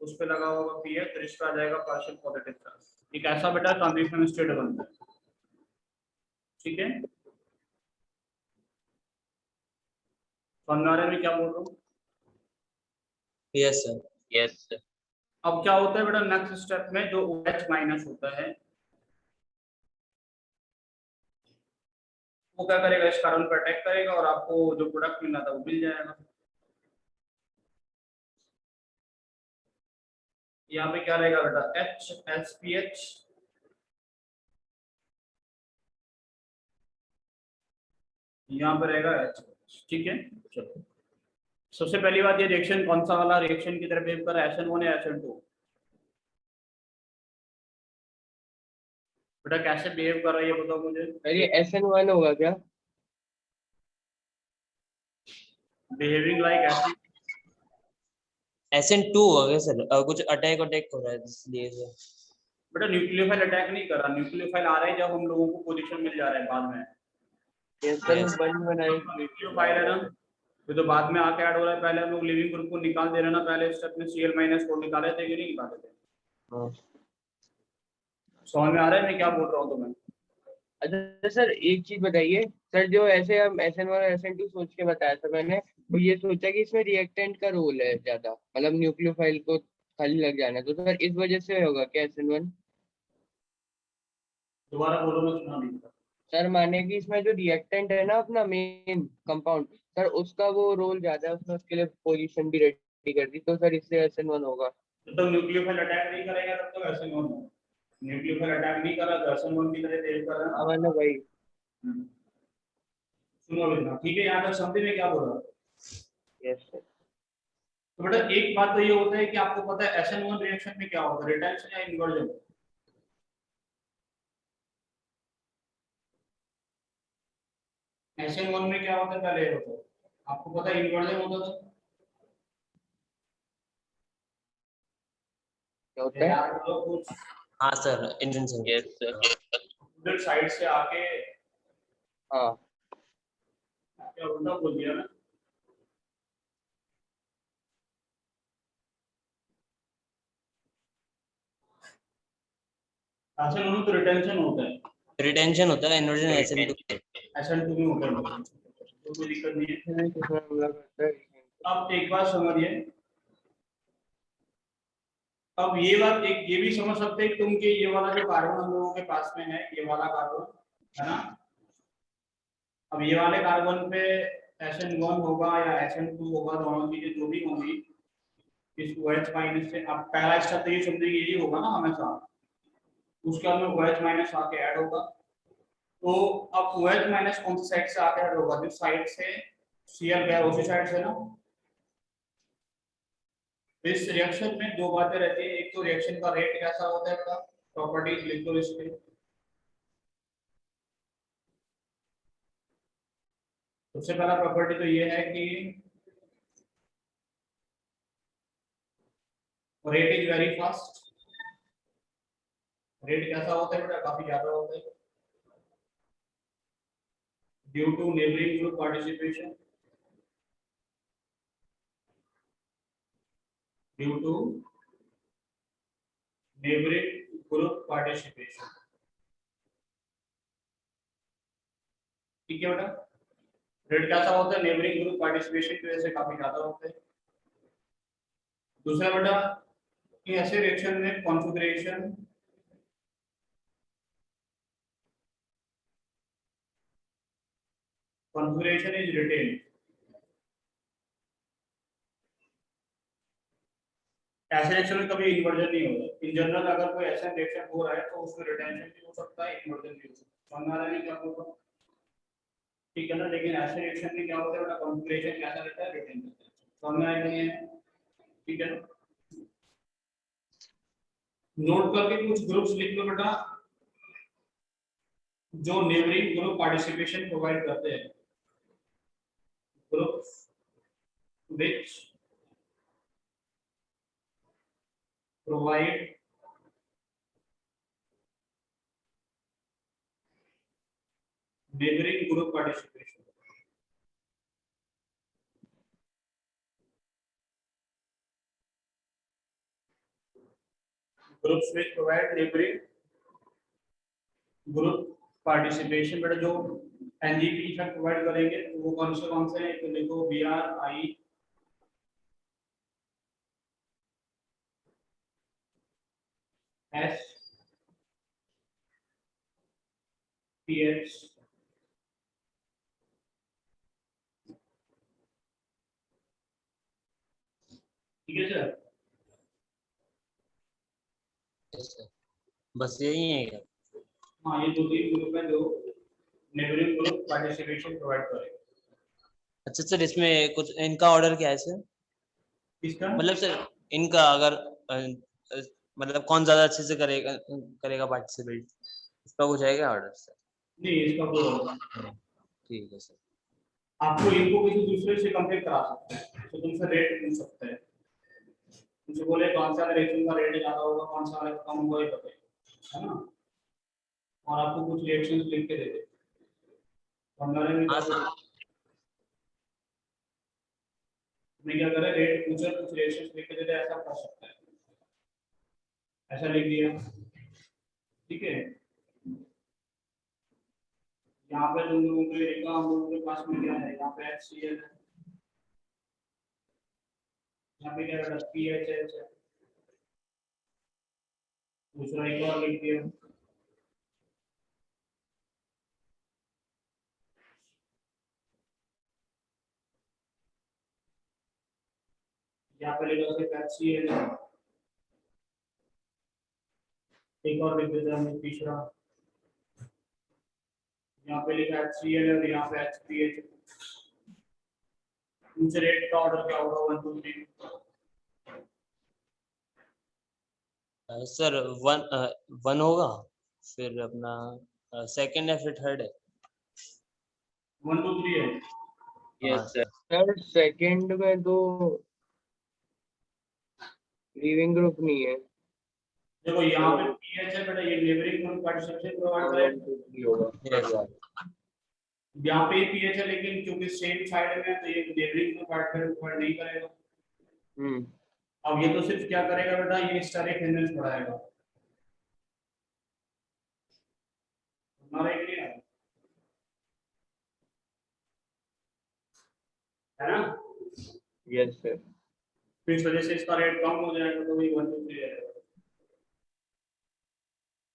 उस पे लगा होगा पीएच, तो इस पे आ जाएगा पार्शियल पॉजिटिव चार्ज। एक ऐसा बेटा ट्रांजिशन स्टेट बनता है, ठीक है। समझ में क्या बोल रहा हूँ? Yes sir. Yes sir. अब क्या होता है बेटा नेक्स्ट स्टेप में जो OH माइनस होता है वो क्या करेगा, इस कार्बन पर अटैक करेगा और आपको जो प्रोडक्ट मिलना था वो मिल जाएगा। यहाँ पे क्या रहेगा बेटा HSPH, यहाँ पे रहेगा H, ठीक है। चलो सबसे पहली बात ये रिएक्शन कौन सा वाला रिएक्शन की तरफ बिहेव कर रहा है, SN1 या SN2? बेटा कैसे बिहेव कर रहा है ये बताओ मुझे। अरे SN1 होगा क्या? Behaving like acid. SN2 हो गया सर, कुछ अटैक हो रहा है इसलिए सर। बेटा न्यूक्लियोफाइल अटैक नहीं कर रहा, न्यूक्लियोफाइल आ रहे हैं जब हम लोगों को पोजीशन मिल जा रहा है बाद में। Yes. बन बनाई न्यूक्लियोफाइल है ना, ये तो बाद में आके ऐड हो रहा है, पहले हम लोग लिविंग ग्रुप को निकाल दे रहे हैं ना, पहले स्टेप में Cl- को निकाले थे कि नहीं निकाले थे? हाँ। समझ में आ रहा है मैं क्या बोल रहा हूँ तुम्हें? अच्छा सर एक चीज बताइए सर, जो ऐसे हम SN1 और SN2 सोच के बताया था मैंने, तो ये सोचा कि इसमें रिएक्टेंट का रोल है ज्यादा, मतलब न्यूक्लियोफाइल को खाली लग जाना है, तो सर इस वजह से होगा क्या SN1? दोबारा बोलो, मैं सुना नहीं था। सर माने कि इसमें जो रिएक्टेंट है ना अपना मेन कंपाउंड, सर उसका वो रोल ज्यादा है उसमें, उसके लिए पोजीशन भी रेडी कर दी, तो सर इससे SN1 होगा। जब तक न्यूक्लियोफाइल अटैक नहीं करेगा तब तक SN1 होगा, न्यूक्लियोफाइल अटैक नहीं कर रहा तो SN1 की तरह बिहेव कर रहा है। मैंने भाई सुनो बेटा, ठीक है, यहाँ तक समझे मैं क्या बोल रहा हूँ? Yes sir. तो बेटा एक बात तो ये होता है कि आपको पता है SN1 रिएक्शन में क्या होता है, रिडक्शन या इन्वर्जन? SN1 में क्या होता है पहले होता है आपको पता है, इन्वर्जन होता था। क्या होता है? यार बोलो कुछ, हाँ सर, इंटेंशन। Yes sir. उधर साइड से आके हाँ क्या उल्टा बोल दिया ना। SN1 तो रिटेंशन होता है, रिटेंशन होता है, इन्वर्जन SN2। SN2 में होता है, तो कोई दिक्कत नहीं है। किसमें हमला करता है? अब एक बात समझिए, अब ये बात एक ये भी समझ सकते हैं तुम कि ये वाला जो कार्बन हम लोगों के पास में है, ये वाला कार्बन है ना, अब ये वाले कार्बन पे SN1 होगा या SN2 होगा, दोनों चीजें जो भी होंगी इस OH माइनस से। अब पहला स्टेप तो ये समझिए यही होगा ना हमेशा, उसके बाद में OH माइनस आके ऐड होगा। तो अब OH माइनस कौन सी साइड से आके ऐड होगा, जिस साइड से Cl गया उसी साइड से ना। इस रिएक्शन में दो बातें रहती है, एक तो रिएक्शन का रेट कैसा होता है बेटा, प्रॉपर्टीज लिख दो इसके। सबसे पहला प्रॉपर्टी तो ये है कि rate is very fast. Rate कैसा होता है बेटा, काफी ज्यादा होता है due to neighbouring group participation, due to neighbouring group participation. ठीक है बेटा, रेट कैसा होता है, नेबरिंग ग्रुप पार्टिसिपेशन की वजह से काफी ज्यादा होता है। दूसरा बेटा कि ऐसे रिएक्शन में कॉन्फ़िगरेशन इज रिटेन। ऐसे रिएक्शन में कभी इन्वर्जन नहीं होता इन जनरल, अगर कोई ऐसा रिएक्शन हो रहा है तो उसमें रिटेंशन भी हो सकता है, इन्वर्जन भी हो सकता है। समझ आ रहा है क्या बोल रहा हूं? ठीक है ना, लेकिन ऐसे रिएक्शन में क्या होता है बेटा, कॉन्फ़िगरेशन कैसा रहता है, रिटेन रहता है। समझ में आया कि नहीं है? ठीक है, नोट करके कुछ ग्रुप्स लिख लो बेटा जो नेबरिंग ग्रुप पार्टिसिपेशन प्रोवाइड करते हैं, groups which provide neighboring group participation. Groups which provide neighboring group participation, बेटा जो एनजीपी इफेक्ट प्रोवाइड करेंगे वो कौन से हैं, तो देखो B R I S P H ठीक है सर। Yes, sir. बस यही है क्या? हाँ ये दो तीन ग्रुप है जो नेबरिंग ग्रुप पार्टिसिपेशन प्रोवाइड करेंगे। अच्छा सर, इसमें कुछ इनका ऑर्डर क्या है सर? किसका मतलब सर इनका अगर मतलब कौन ज्यादा अच्छे से करेगा पार्टिसिपेट, इसका कुछ है क्या ऑर्डर सर? नहीं, इसका कोई order नहीं। ठीक है सर। आपको इनको किसी दूसरे से कंपेयर करा सकते हैं, तो तुमसे रेट पूछ सकते हैं, तुमसे बोले कौन सा रिएक्शन का रेट ज्यादा होगा, कौन सा वाला कम होगा, ये बताइए, है ना, और आपको कुछ रिएक्शंस लिख के दे दे। हमारे में हाँ सर। मैं क्या करे, रेट पूछे कुछ रिएक्शंस लिख के दे दे, ऐसा कर सकता है, ऐसा लिख दिया, ठीक है। यहाँ पे तुम लोगों के लिखा, हम लोगों के पास में क्या है, यहाँ पे HCl है, यहाँ पे क्या है PHH है, दूसरा एक और लिख दिया, यहाँ पे लिखा सिर्फ HCl है, एक और लिख देते हैं हम तीसरा, यहाँ पे लिखा HCl है और यहाँ पे HPH। उनसे रेट का ऑर्डर क्या होगा, 1 2 3? सर वन होगा, फिर अपना सेकंड है, फिर थर्ड है। 1 2 3 है। यस हाँ सर। सर सेकंड में तो लीविंग ग्रुप नहीं है। देखो यहाँ पे पीएच है बेटा, ये नेबरिंग ग्रुप पार्टिसिपेशन प्रोवाइड करेगा, Yes. यहाँ पे पीएच है लेकिन क्योंकि सेम साइड में है तो ये नेबरिंग ग्रुप पार्टिसिपेशन प्रोवाइड नहीं करेगा। अब ये तो सिर्फ क्या करेगा बेटा, ये स्टेरिक हिंड्रेंस बढ़ाएगा, हमारा एक नहीं है ना, यस सर। तो इस वजह से इसका रेट कम हो जाएगा, तो वही 1 2 3 है,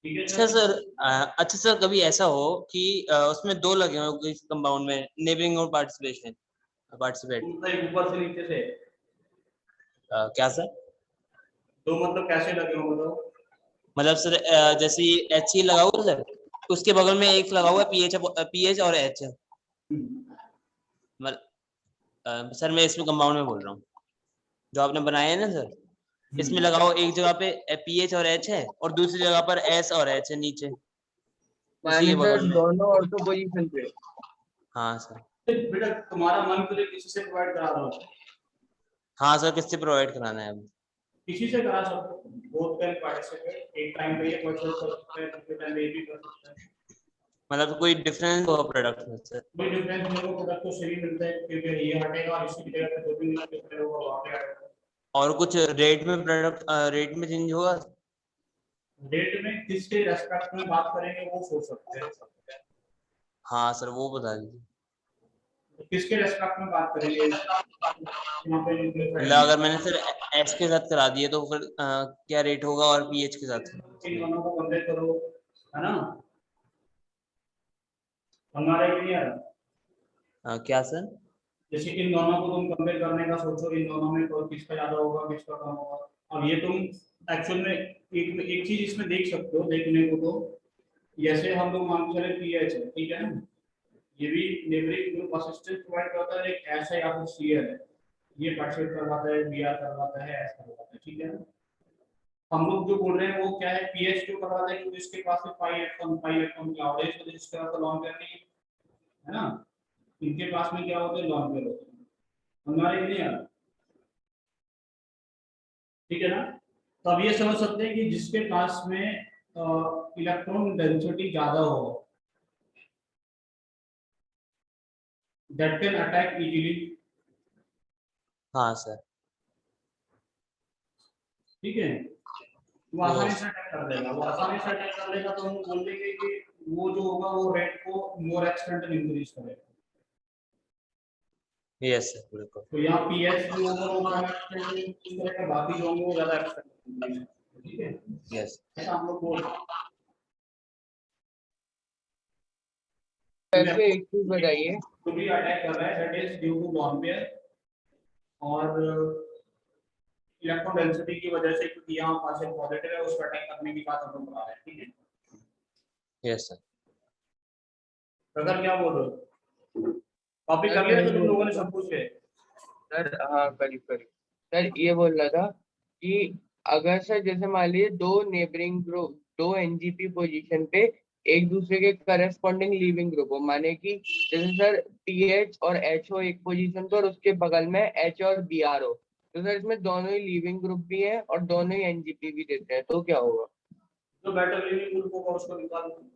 ठीक है अच्छा सर। अच्छा सर, कभी ऐसा हो कि उसमें दो लगे हो इस कंपाउंड में, नेबरिंग और पार्टिसिपेट, ऊपर से नीचे से क्या सर? तो मतलब कैसे लगे हो बताओ। मतलब सर जैसे एच ही लगा हुआ है सर, उसके बगल में एक लगा हुआ है पीएच और एच है। मतलब सर मैं इसमें कंपाउंड में बोल रहा हूँ जो आपने बनाया है ना सर, इसमें लगाओ एक जगह पे पीएच और एच है और दूसरी जगह पर एस और एच है नीचे, उसी के बगल में। दोनों ऑर्थो पोजीशन पे। हाँ सर। बेटा तुम्हारा मन करे किसी से प्रोवाइड करा दो, हाँ सर, किससे प्रोवाइड कराना है अब? किसी से करा सकते हो, बोथ कैन पार्टिसिपेट, एक टाइम पे ये पर्सन कर सकते हैं, दूसरे टाइम पे ये भी कर सकते हैं। मतलब कोई डिफरेंस होगा प्रोडक्ट में सर? कोई डिफरेंस नहीं होगा, प्रोडक्ट तो सेम मिलता है, क्योंकि ये हटेगा और इसी की जगह पे 2 3 डिफरेंस होगा, वहां पे आएगा। और कुछ रेट में प्रोडक्ट रेट में चेंज होगा? रेट में किसके रेस्पेक्ट में बात करेंगे वो सोच सकते हैं, हाँ सर, वो बता दीजिए। तो किसके रेस्पेक्ट में बात करेंगे, यहाँ पे मतलब अगर मैंने सर एच के साथ करा दिए तो फिर क्या रेट होगा, और पीएच के साथ? इन दोनों को कंपेयर करो, है ना, हमारा ये नहीं आ रहा। क्या सर? जैसे इन दोनों को तुम कंपेयर करने का सोचो, इन दोनों में तो किसका ज्यादा होगा किसका कम होगा। अब ये तुम एक्चुअल में एक चीज इसमें देख सकते हो, देखने को तो जैसे हम लोग मान के चले पीएच है, ठीक है ना, ये भी नेबरिंग ग्रुप असिस्टेंस प्रोवाइड करता है, एक ऐसा या फिर सीएल है, ये पार्टिसिपेट करवाता है, बीआर करवाता है, एस करवाता है, ठीक है ना। हम लोग जो बोल रहे हैं वो क्या है, पीएच क्यों करवाता है, क्योंकि इसके पास में पाई इलेक्ट्रॉन क्लाउड है, तो इसके पास लॉन्ग पेयर नहीं है ना। इनके पास में क्या होते हैं, लॉन्ग पेयर होते हैं, हमारे नहीं यार, ठीक है ना। तो अब ये समझ सकते हैं कि जिसके पास में इलेक्ट्रॉन डेंसिटी ज्यादा हो, दैट कैन अटैक इजीली, हाँ सर। ठीक है, वो आसानी Yes. से अटैक कर देगा, वो आसानी से अटैक कर लेगा, तो हम बोल देंगे कि वो जो होगा वो रेट को मोर एक्सटेंट इंक्रीज करेगा। यस सर, बिल्कुल। तो यहाँ पीएच जो होगा वो कम एक्सटेंट इंक्रीज करेगा, बाकी जो होंगे वो ज्यादा एक्सटेंट इंक्रीज करेगा, ठीक है, यस। ऐसा हम लोग बोल रहे हैं। वैसे एक चीज बताइए, तो भी अटैक कर रहा है, that is due to bond pair और इलेक्ट्रॉन डेंसिटी की वजह से, क्योंकि यहाँ पार्शियल पॉजिटिव है, उसको अटैक करने की बात हम लोग बता रहे हैं, ठीक है। Yes sir. अगर क्या बोल रहे हो, कॉपी कर लिया तो तुम लोगों ने सब कुछ है। सर हाँ करीब करीब। सर ये बोल रहा था कि अगर सर जैसे मान लीजिए दो नेबरिंग ग्रुप, दो एनजीपी पोजीशन पे एक दूसरे के करस्पॉन्डिंग लीविंग ग्रुप हो, माने कि जैसे सर टीएच और एच हो एक पोजीशन पर, उसके बगल में एच और बीआर हो, तो सर इसमें दोनों ही लीविंग ग्रुप भी है और दोनों ही एनजीपी भी देते हैं, तो क्या होगा? जो बेटर लिविंग ग्रुप होगा उसको निकाल दो,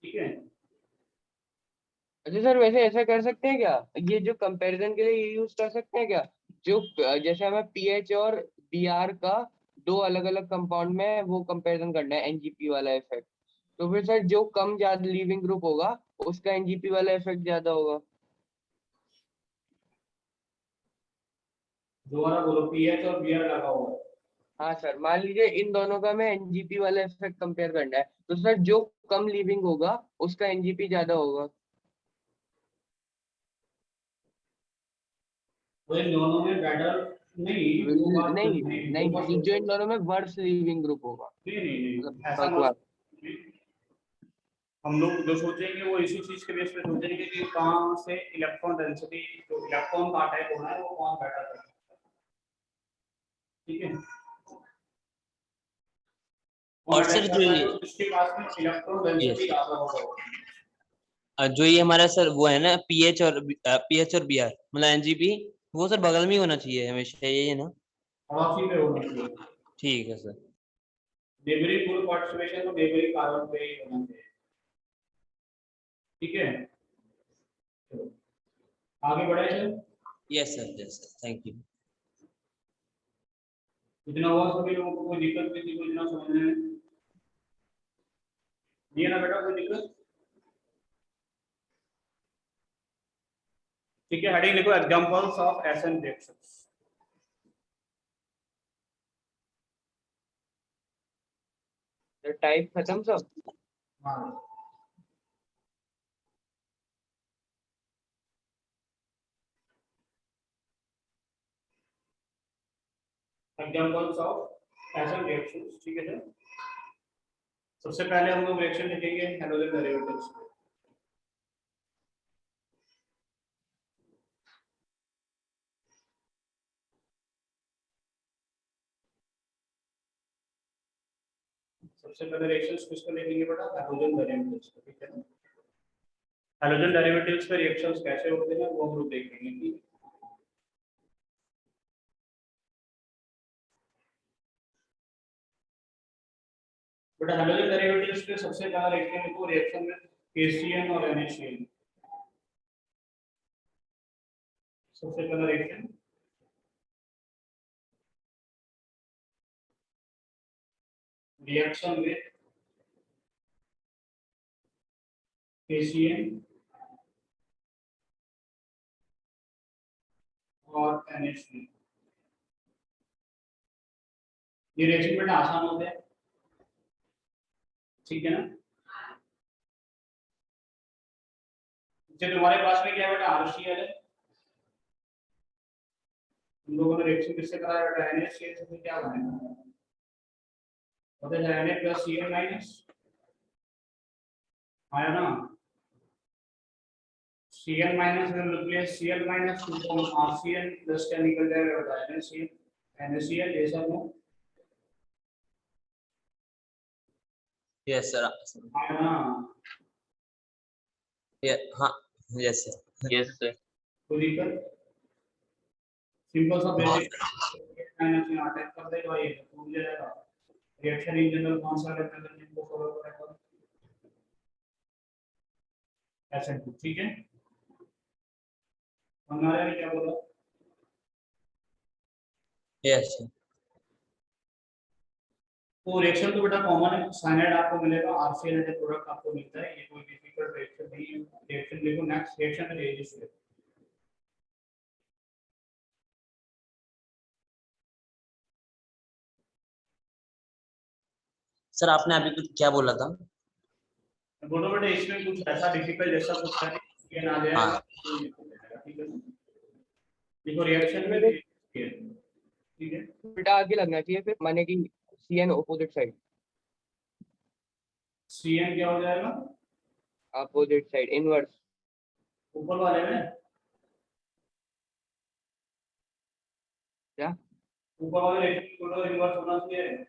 ठीक है। अच्छा सर, वैसे ऐसा कर सकते हैं क्या, ये जो कंपैरिजन के लिए ये यूज कर सकते हैं क्या, जो जैसे हमें पीएच और बीआर का दो अलग अलग कंपाउंड में वो कंपैरिजन करना है, एनजीपी वाला इफेक्ट, तो फिर सर जो कम ज्यादा लीविंग ग्रुप होगा उसका एनजीपी वाला इफेक्ट ज्यादा होगा। दोबारा बोलो, पीएच और बीआर लगा हुआ है। हाँ सर, मान लीजिए इन दोनों का हमें एनजीपी वाला इफेक्ट कंपेयर करना है, तो सर जो कम लीविंग होगा उसका एनजीपी ज्यादा होगा। तो इन दोनों में बेटर नहीं, वो बात नहीं नहीं, वो मत नहीं, जो इन सोचो। दोनों में वर्स लीविंग ग्रुप होगा, नहीं नहीं मतलब नहीं, ऐसा बकवास। मत। हम लोग जो सोचेंगे वो इसी चीज के बेस पे सोचेंगे कि कहाँ से इलेक्ट्रॉन डेंसिटी, जो इलेक्ट्रॉन का अटैक होना है वो कौन बेटर कर सकता है, ठीक है। कौन और अटैक सर कर जो रहा है, ये, तो जिसके पास में इलेक्ट्रॉन डेंसिटी यस, ज्यादा होगा। जो ये हमारा सर वो है ना पीएच और बीआर मतलब एनजीपी, वो सर बगल में ही होना चाहिए हमेशा, यही है ना। पड़ोसी पे होना चाहिए, ठीक है सर। नेबरिंग ग्रुप पार्टिसिपेशन तो नेबरिंग कार्बन पे ही होना चाहिए, ठीक है। चलो, आगे बढ़े sir. Yes sir, thank you. इतना हुआ, सभी लोगों को कोई दिक्कत, किसी को इतना समझने में नहीं है ना बेटा, कोई दिक्कत? ठीक है, हेडिंग लिखो, एग्जांपल्स ऑफ एसएन रिएक्शंस। तो टाइप खत्म सब। हाँ, एग्जांपल्स ऑफ एसएन रिएक्शंस, ठीक है सर। सबसे पहले हम लोग रिएक्शन लिखेंगे हैलोजन डेरिवेटिव्स। सबसे पहले रिएक्शंस किसको लिखेंगे बेटा, हैलोजन डेरिवेटिव्स, ठीक है ना। हैलोजन डेरिवेटिव्स पे रिएक्शंस कैसे होते हैं वो हम लोग देखेंगे, ठीक है। बेटा हैलोजन डेरिवेटिव्स पे सबसे पहला रिएक्शन लिखो, रिएक्शन में KCl और NaCl। सबसे पहला रिएक्शन रिएक्शन में KCl और NaCl। ये रिएक्शन बेटा आसान होते हैं, ठीक है ना। जब तुम्हारे पास में क्या है बेटा, RCl है, हम लोगों ने रिएक्शन किससे कराया बेटा, NaCl से, क्या बनेगा, पता है Na प्लस Cl माइनस, आया ना। Cn माइनस में रिप्लेस Cl माइनस टू तो RCl प्लस क्या निकल जाएगा बेटा NaCl NaCl ये सब हो यस सर। हाँ हाँ यस सर। Yes sir. तो दिक्कत सिंपल सा बेसिक माइनस में अटैक कर देगा ये तो हो जाएगा रिएक्शन इन जनरल कौन सा मैकेनिज्म को फॉलो करेगा SN2 ठीक है हमारे ने क्या बोला यस सर। तो रिएक्शन तो बेटा कॉमन है साइनाइड आपको मिलेगा RCl एज प्रोडक्ट आपको मिलता है ये कोई डिफिकल्ट रिएक्शन नहीं है रिएक्शन देखो नेक्स्ट रिएक्शन है ये इसलिए सर आपने अभी कुछ क्या बोला था? बोलो बेटा इसमें कुछ ऐसा डिफिकल्ट जैसा कुछ है ये ना आ जाएगा हाँ। ठीक है देखो रिएक्शन में ठीक है उल्टा आगे लगना चाहिए फिर, माने कि CN ऑपोजिट साइड, Cn क्या हो जाएगा अपोजिट साइड, इनवर्स। ऊपर वाले में क्या? ऊपर वाले रिएक्शन को रिवर्स होना चाहिए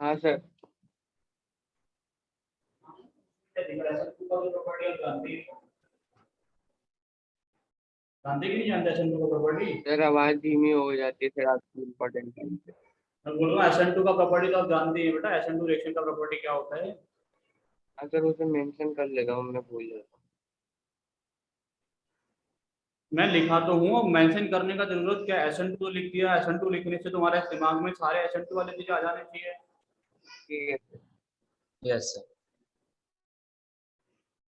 हाँ सर। जानते कि नहीं जानते SN2 का प्रॉपर्टी सर आवाज धीमी हो जाती है सर आपकी इम्पोर्टेंट टाइम पे। मैं बोल रहा हूँ SN2 का प्रॉपर्टी तो आप जानते हैं बेटा SN2 रिएक्शन का प्रॉपर्टी क्या होता है अगर उसे मेंशन कर लेगा हूँ, मैं भूल जाता हूँ। मैं लिखा तो हूँ अब मेंशन करने का जरूरत क्या SN2 लिख दिया SN2 लिखने से तुम्हारे दिमाग में सारे SN2 वाले चीजें आ जाने चाहिए ठीक है सर। Yes sir.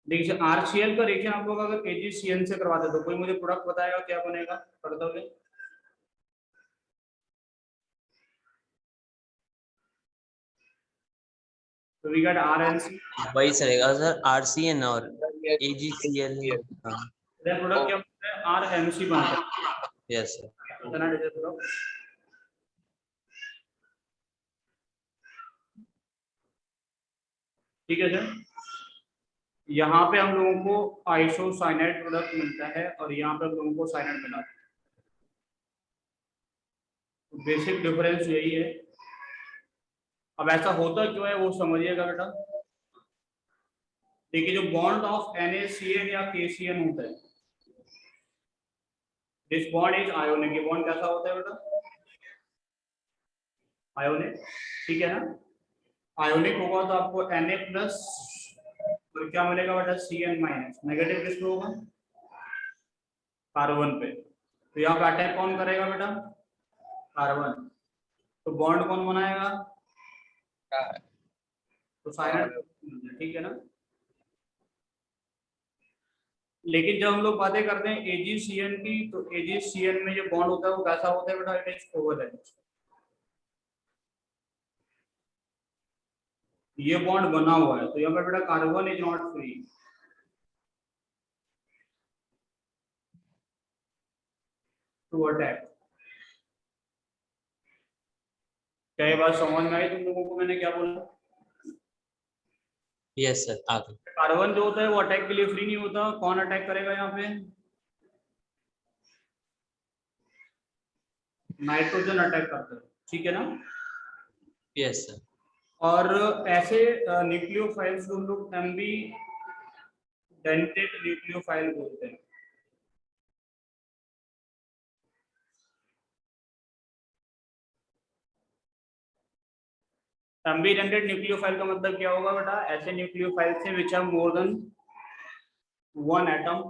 देखिए RCl का रिएक्शन आप लोग अगर KgCl से करवाते तो कोई मुझे प्रोडक्ट बताएगा क्या बनेगा कर दोगे तो वी गेट RNC वही चलेगा सर, RCN और Yes, AgCl। yes. हाँ देन प्रोडक्ट क्या बनता है RMC बनता है यस सर। इतना डिटेल प्रोडक्ट ठीक है सर यहाँ पे हम लोगों को आइसोसाइनाइड प्रोडक्ट मिलता है और यहाँ पे हम लोगों को साइनाइड मिला है बेसिक डिफरेंस यही है अब ऐसा होता क्यों है वो समझिएगा बेटा देखिए जो बॉन्ड ऑफ NaCN या KCN होता है दिस बॉन्ड इज आयोनिक ये बॉन्ड कैसा होता है बेटा आयोनिक ठीक है ना आयोनिक होगा तो आपको Na प्लस और क्या मिलेगा बेटा Cn माइनस नेगेटिव किस पे होगा कार्बन पे तो यहाँ पे अटैक कौन करेगा बेटा कार्बन तो बॉन्ड कौन बनाएगा हाँ, तो साइनाइड ठीक है ना लेकिन जब हम लोग बातें करते हैं AgCN की तो AgCN में जो बॉन्ड होता है वो कैसा होता है बेटा इट इज कोवैलेंट ये बॉन्ड बना हुआ है तो यहाँ पे बेटा carbon is not free to attack क्या ये बात समझ में आई तुम लोगों को मैंने क्या बोला यस सर आगे। कार्बन जो होता है वो अटैक के लिए फ्री नहीं होता कौन अटैक करेगा यहाँ पे नाइट्रोजन अटैक करता है ठीक है ना यस सर। और ऐसे न्यूक्लियोफाइल्स को हम लोग एम्बी डेंटेड न्यूक्लियोफाइल बोलते हैं एम्बीडेंटेड न्यूक्लियोफाइल का मतलब क्या होगा बेटा ऐसे न्यूक्लियोफाइल से which have more than one atom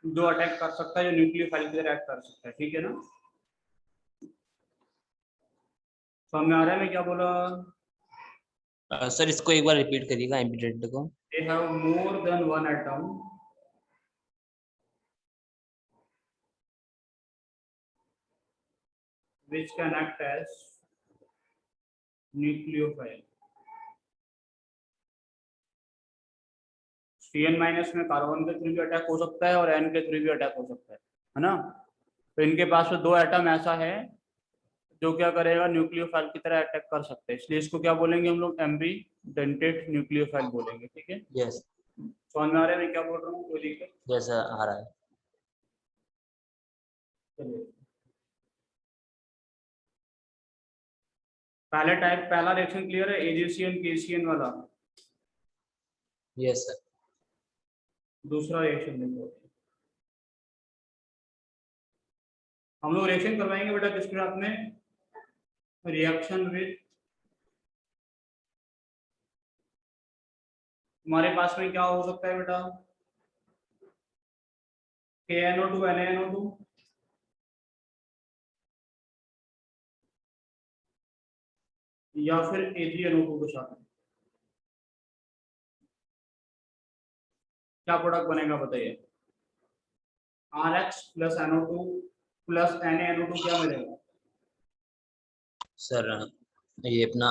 जो अटैक कर सकता है जो न्यूक्लियोफाइल की तरह एक्ट कर सकता है ठीक है ना समझ में आ रहा है मैं क्या बोला सर इसको एक बार रिपीट करिएगा एम्बीडेंट को। they have more than one atom which can act as nucleophile Cn minus में कार्बन के थ्रू भी अटैक हो सकता है और N के थ्रू भी अटैक हो सकता है ना तो इनके पास में दो एटम ऐसा है जो क्या करेगा न्यूक्लियोफाइल की तरह अटैक कर सकते हैं इसलिए इसको क्या बोलेंगे हम लोग एम्बीडेंटेड न्यूक्लियोफाइल बोलेंगे ठीक है यस समझ में आ रहा है मैं क्या बोल रहा हूँ? कोई दिक्कत? जैसा आ रहा है। चलिए, पहला रिएक्शन क्लियर है, एजीसीएन केसीएन वाला। Yes sir. दूसरा रिएक्शन देखो, हम लोग रिएक्शन करवाएंगे बेटा किसके साथ में? रिएक्शन विद, हमारे पास में क्या हो सकता है बेटा? KNO2 NaNO2, या फिर AgNO2 के साथ में क्या प्रोडक्ट बनेगा बताइए? RH plus NO2 plus NaNO2 क्या मिलेगा? सर ये अपना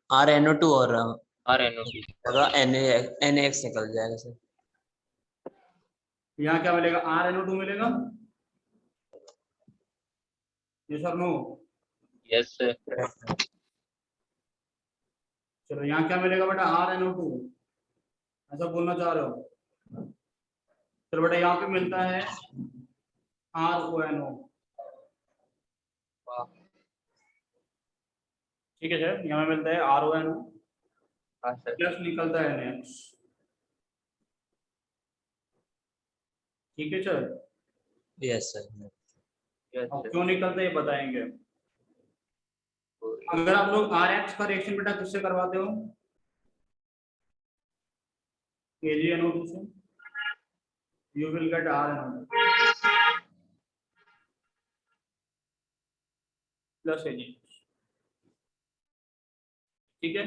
RNO2 और RNO2 NaX निकल जाएगा सर। यहाँ क्या मिलेगा? RNO2 मिलेगा। ये सर नो? Yes sir. चलो यहाँ क्या मिलेगा बेटा? RNO2, ऐसा बोलना चाह रहे हो? चलो बेटा यहाँ पे मिलता है RONO, ठीक है सर, यहाँ पे मिलता है RONO हाँ सर। प्लस निकलता है NaX, ठीक है सर। Yes sir. यस अब सर। क्यों निकलता है ये बताएंगे। अगर आप लोग RH का रिएक्शन बेटा किससे करवाते हो? KgNO2 से, you will get RNO2 plus Ag, ठीक है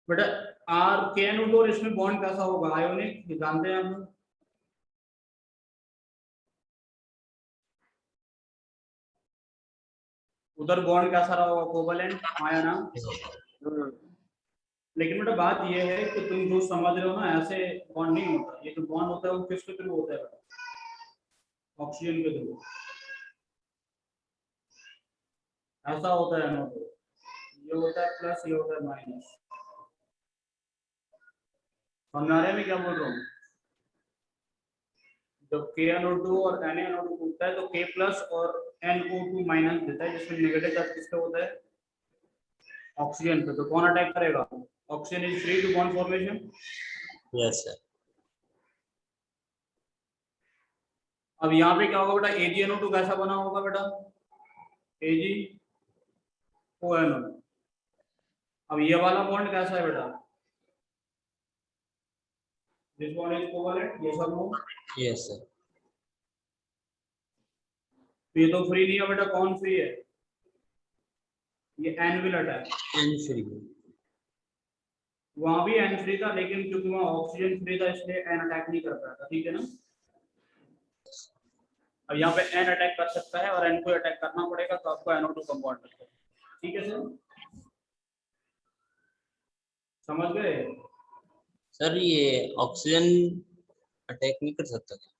बेटा। KNO2 और इसमें बॉन्ड कैसा होगा? आयोनिक, ये जानते हैं हम। उधर बॉन्ड कैसा रहा होगा? कोवलेंट आया ना। लेकिन बेटा बात ये है कि तुम जो समझ रहे हो ना, ऐसे बॉन्ड नहीं होता। ये जो बॉन्ड होता है वो किसके थ्रू होता है बेटा? ऑक्सीजन के थ्रू। ऐसा होता है NO2, ये होता है प्लस, ये होता है माइनस। समझ आ रहा है मैं क्या बोल रहा हूँ? जब KNO2 और NaNO2 टूटता है तो K प्लस और NO2 माइनस देता है, जिसमें नेगेटिव चार्ज किसका होता है? ऑक्सीजन पे। तो कौन अटैक करेगा? Oxygen is free to bond formation. Yes sir. अब यहाँ पे क्या होगा बेटा? AgNO2 कैसा बना होगा बेटा? AgONO। अब ये वाला बॉन्ड कैसा है बेटा? दिस बॉन्ड इज कोवलेंट, ये सब नो। Yes sir. ये तो फ्री नहीं है बेटा, कौन फ्री है? ये N will attack. N free. वहां भी N फ्री था, लेकिन क्योंकि वहां ऑक्सीजन फ्री था इसलिए N अटैक नहीं कर पाया था, ठीक है ना। अब यहाँ पे N अटैक कर सकता है और N को अटैक करना पड़ेगा, तो आपको NO2 कंपाउंड मिलता है, ठीक है सर। समझ गए? सर ये ऑक्सीजन अटैक नहीं कर सकता क्या?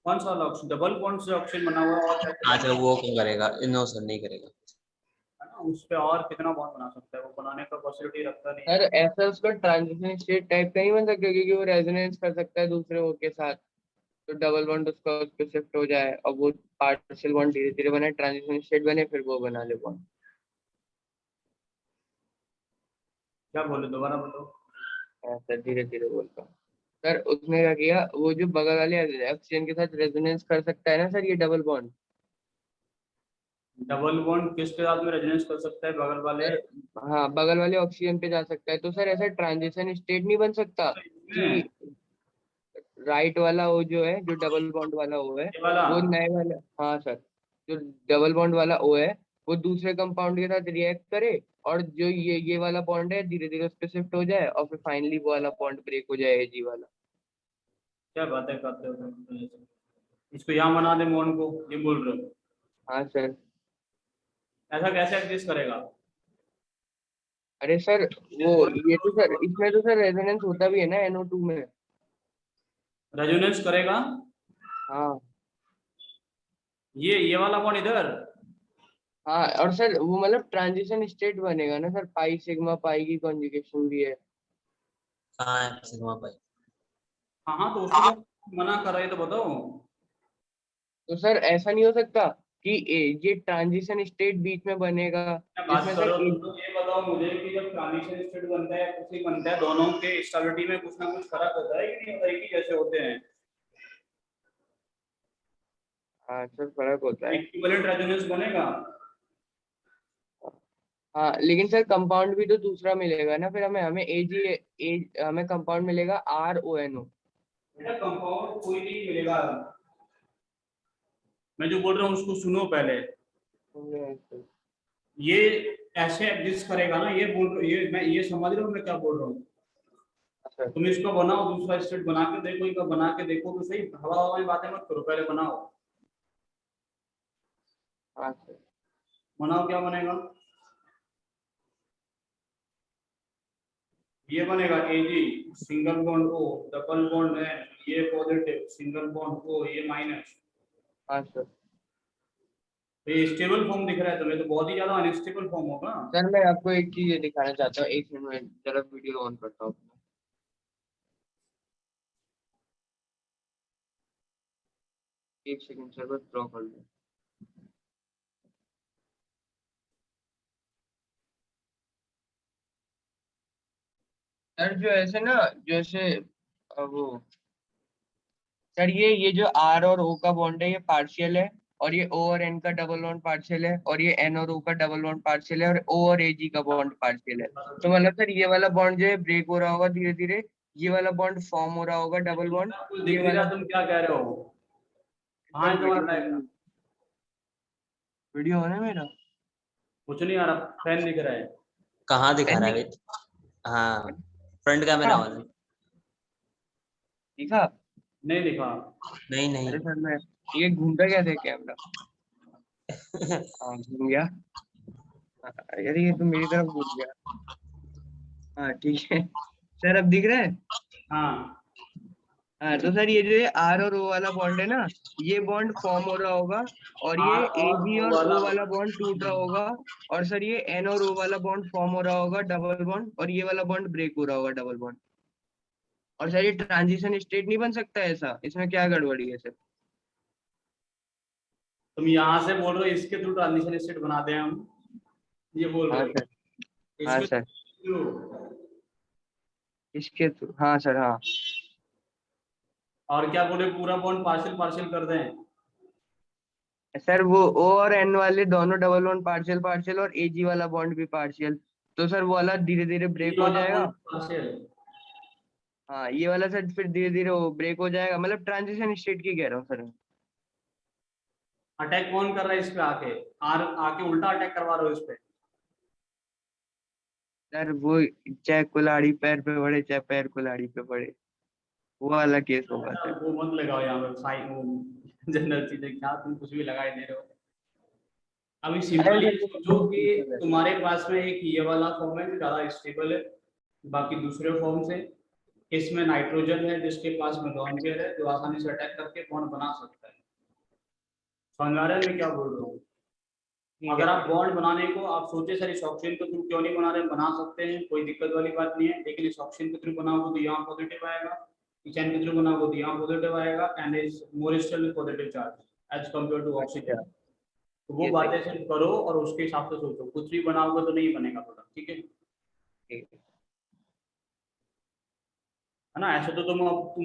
कौन सा ऑक्सीजन? डबल बॉन्ड से ऑक्सीजन बना हुआ है और क्या अच्छा वो क्यों करेगा? नो सर नहीं करेगा। है ना, उस पे और कितना बॉन्ड बना सकता है? वो बनाने का पॉसिबिलिटी रखता नहीं है। सर ऐसा उसका ट्रांजिशन स्टेट टाइप का नहीं बन सकता, क्योंकि वो रेजोनेंस कर सकता है दूसरे वो के साथ, तो डबल बॉन्ड उसका उस पे शिफ्ट हो जाए और वो पार्शियल बॉन्ड धीरे धीरे बने, ट्रांजिशन स्टेट बने, फिर वो बना ले बॉन्ड। क्या बोले, दोबारा बताओ। सर धीरे धीरे बोलता हूँ। सर उसने क्या किया, वो जो बगल वाले ऑक्सीजन के साथ रेजोनेंस कर सकता है ना सर, ये डबल बॉन्ड। डबल बॉन्ड किसके साथ में रेजोनेंस कर सकता है? बगल वाले। हाँ बगल वाले ऑक्सीजन पे जा सकता है, तो सर ऐसा ट्रांजिशन स्टेट नहीं बन सकता कि राइट वाला वो जो है, जो डबल बॉन्ड वाला वो है, ये वाला। वो नए वाला, हाँ सर, जो डबल बॉन्ड वाला ओ है वो दूसरे कंपाउंड के साथ रिएक्ट करे, और जो ये वाला बॉन्ड है धीरे धीरे उस पे शिफ्ट हो जाए, और फिर फाइनली वो वाला बॉन्ड ब्रेक हो जाए जी वाला। क्या बातें करते हो तुम? इसको यहाँ बना दे बॉन्ड को, ये बोल रहे हो? हाँ सर। ऐसा कैसे एग्जिस्ट करेगा? अरे सर वो, ये तो सर इसमें तो सर रेजोनेंस होता भी है ना NO2 में। रेजोनेंस करेगा? हाँ। ये वाला बॉन्ड इधर। हाँ और सर वो मतलब ट्रांजिशन स्टेट बनेगा ना सर, पाई सिग्मा पाई की कॉन्जुगेशन भी है। कहाँ है सिग्मा पाई? हाँ हाँ, तो उसको तो मना कर रहे हैं, तो बताओ। तो सर ऐसा नहीं हो सकता कि ये ट्रांजिशन स्टेट बीच में बनेगा क्या बात जिसमें कर सर रहे हो? तो ये बताओ मुझे कि जब ट्रांजिशन स्टेट बनता है, कुछ ही बनता है, दोनों के स्टेबिलिटी में कुछ ना कुछ फर्क होता है कि नहीं होता है, एक ही जैसे होते हैं? हाँ सर फर्क होता है। इक्विवेलेंट रेजोनेंस बनेगा। हाँ लेकिन सर कंपाउंड भी तो दूसरा मिलेगा ना, फिर हमें हमें हमें कंपाउंड मिलेगा RONO। बेटा कंपाउंड कोई नहीं मिलेगा। मैं जो बोल रहा हूँ उसको सुनो पहले। ये ऐसे एग्जिस्ट करेगा ना, ये बोल, ये मैं ये समझ रहा हूँ मैं क्या बोल रहा हूँ। तुम इसको बनाओ, दूसरा स्टेट बना के देखो, इनका बना के देखो तो सही, हवा हवा में बातें मत करो, पहले बनाओ। हाँ सर। बनाओ, क्या बनेगा? ये बनेगा Ag, single bond O, double bond N, ये पॉजिटिव, सिंगल बॉन्ड O, ये माइनस। हाँ सर। तो ये स्टेबल फॉर्म दिख रहा है तुम्हें, तो बहुत ही ज्यादा अनस्टेबल फॉर्म होगा। सर मैं आपको एक चीज ये दिखाना चाहता हूँ, एक मिनट में जरा वीडियो ऑन करता हूँ। एक सेकंड सर बस ड्रॉ कर लो। सर जो ऐसे ना, जैसे वो सर ये जो R और O का बॉन्ड है ये पार्शियल है, और ये O और N का डबल बॉन्ड पार्शियल है, और ये N और O का डबल बॉन्ड पार्शियल है, और O और Ag का बॉन्ड पार्शियल है। तो मतलब सर ये वाला बॉन्ड जो है ब्रेक हो रहा होगा धीरे धीरे, ये वाला बॉन्ड फॉर्म हो रहा होगा डबल बॉन्ड, कुछ ये दिख नहीं वाला। रहा, तुम क्या कह रहे हो? हाँ, सर तुम्हारा डायग्राम वीडियो है ना मेरा। कुछ नहीं आ रहा, फैन दिख रहा है। कहाँ दिखा पेन रहा है दिख- वेट? हाँ, फ्रंट कैमरा हाँ, वाला। दिखा। नहीं दिखा। नहीं नहीं। अरे सर मैं ये घूमता क्या थे कैमरा। हाँ घूम गया। हाँ, अरे ये तो मेरी तरफ घूम गया। हाँ ठीक है सर अब दिख रहा है। हाँ, हाँ तो सर ये जो ये R और O वाला बॉन्ड है ना, ये बॉन्ड फॉर्म हो रहा होगा, और ये R और AB O और वाला। O वाला बॉन्ड टूट रहा होगा, और सर ये N और O वाला बॉन्ड फॉर्म हो रहा होगा डबल बॉन्ड, और ये वाला बॉन्ड ब्रेक हो रहा होगा डबल बॉन्ड। और सर ये ट्रांजिशन स्टेट नहीं बन सकता ऐसा, इसमें क्या गड़बड़ी है सर। तुम यहाँ से बोल रहे हो इसके थ्रू ट्रांजिशन स्टेट बनाते हैं हम, ये बोल रहे हाँ हो? सर। हाँ इसके सर थ्रू? इसके थ्रू, हाँ सर हाँ। और क्या बोले, पूरा बॉन्ड पार्शियल पार्शियल कर दें? सर वो O और N वाले दोनों डबल बॉन्ड पार्शियल पार्शियल, और AG वाला बॉन्ड भी पार्शियल, तो सर वो वाला धीरे धीरे ये ब्रेक हो वाला जाएगा। Bond partial. हाँ ये वाला सर फिर धीरे धीरे वो ब्रेक हो जाएगा, मतलब ट्रांजिशन स्टेट की कह रहा हूँ सर मैं। अटैक कौन कर रहा है इस पे आके? आर आके उल्टा अटैक करवा रहे हो इस पे? सर वो चाहे कुल्हाड़ी पैर पे पड़े चाहे पैर कुल्हाड़ी पे पड़े, वो वाला केस होगा अच्छा, सर। वो मत लगाओ यहाँ पे साइन जनरल चीजें, क्या तुम कुछ भी लगाए दे रहे हो? अभी अरे सिंपल ये सोचो कि सर तुम्हारे पास में एक ये वाला फॉर्म है जो ज्यादा स्टेबल है बाकी दूसरे फॉर्म से। इसमें नाइट्रोजन है जिसके पास में लॉन पेयर है, जो आसानी से अटैक करके बॉन्ड बना सकता है। समझ आ रहा है मैं क्या बोल रहा हूँ? ठीक है अगर आप सर। बॉन्ड बनाने को आप सोचे सर इस ऑक्सीजन के थ्रू क्यों नहीं बना रहे, बना सकते हैं, कोई दिक्कत वाली बात नहीं है, लेकिन इस ऑक्सीजन के थ्रू बनाओगे तो यहाँ पॉजिटिव आएगा, इथेन के थ्रू बनाओगे तो यहाँ पॉजिटिव आएगा, and is more still positive charge as compare to अच्छा ऑक्सीजन। तो वो ये सही बातें है। सिर्फ करो और उसके हिसाब से सोचो, कुछ भी बनाओगे तो नहीं बनेगा प्रोडक्ट, ठीक है? ठीक है। है ना? ऐसे तो तुम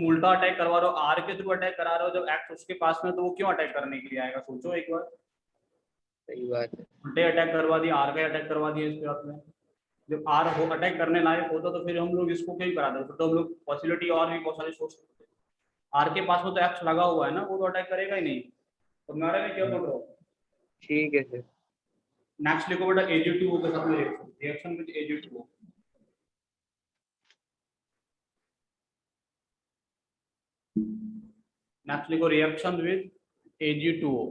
उल्टा अटैक करवा रहे हो, आर के थ्रू अटैक करा रहे हो, जब एक्ट उसके पास में, तो वो क्यों अटैक करने के लिए आएगा, सोचो एक बार। सही बात है। उल्टे अटैक करवा दिया, आर का अटैक करवा दिया इसके हाथ में। जब आर हो अटैक करने लायक होता तो फिर हम लोग इसको क्यों कराते, फिर तो हम लोग पॉसिबिलिटी और भी बहुत सारी सोच सकते थे। आर के पास में तो एक्ट लगा हुआ है ना, वो तो अटैक करेगा ही नहीं। तो मेरे में क्या बोल रहा हूँ? ठीक है सर। नेक्स्ट लिखो बेटा Ag2O के साथ में reaction, reaction with Ag2O। Next लिखो रिएक्शन विद Ag2O।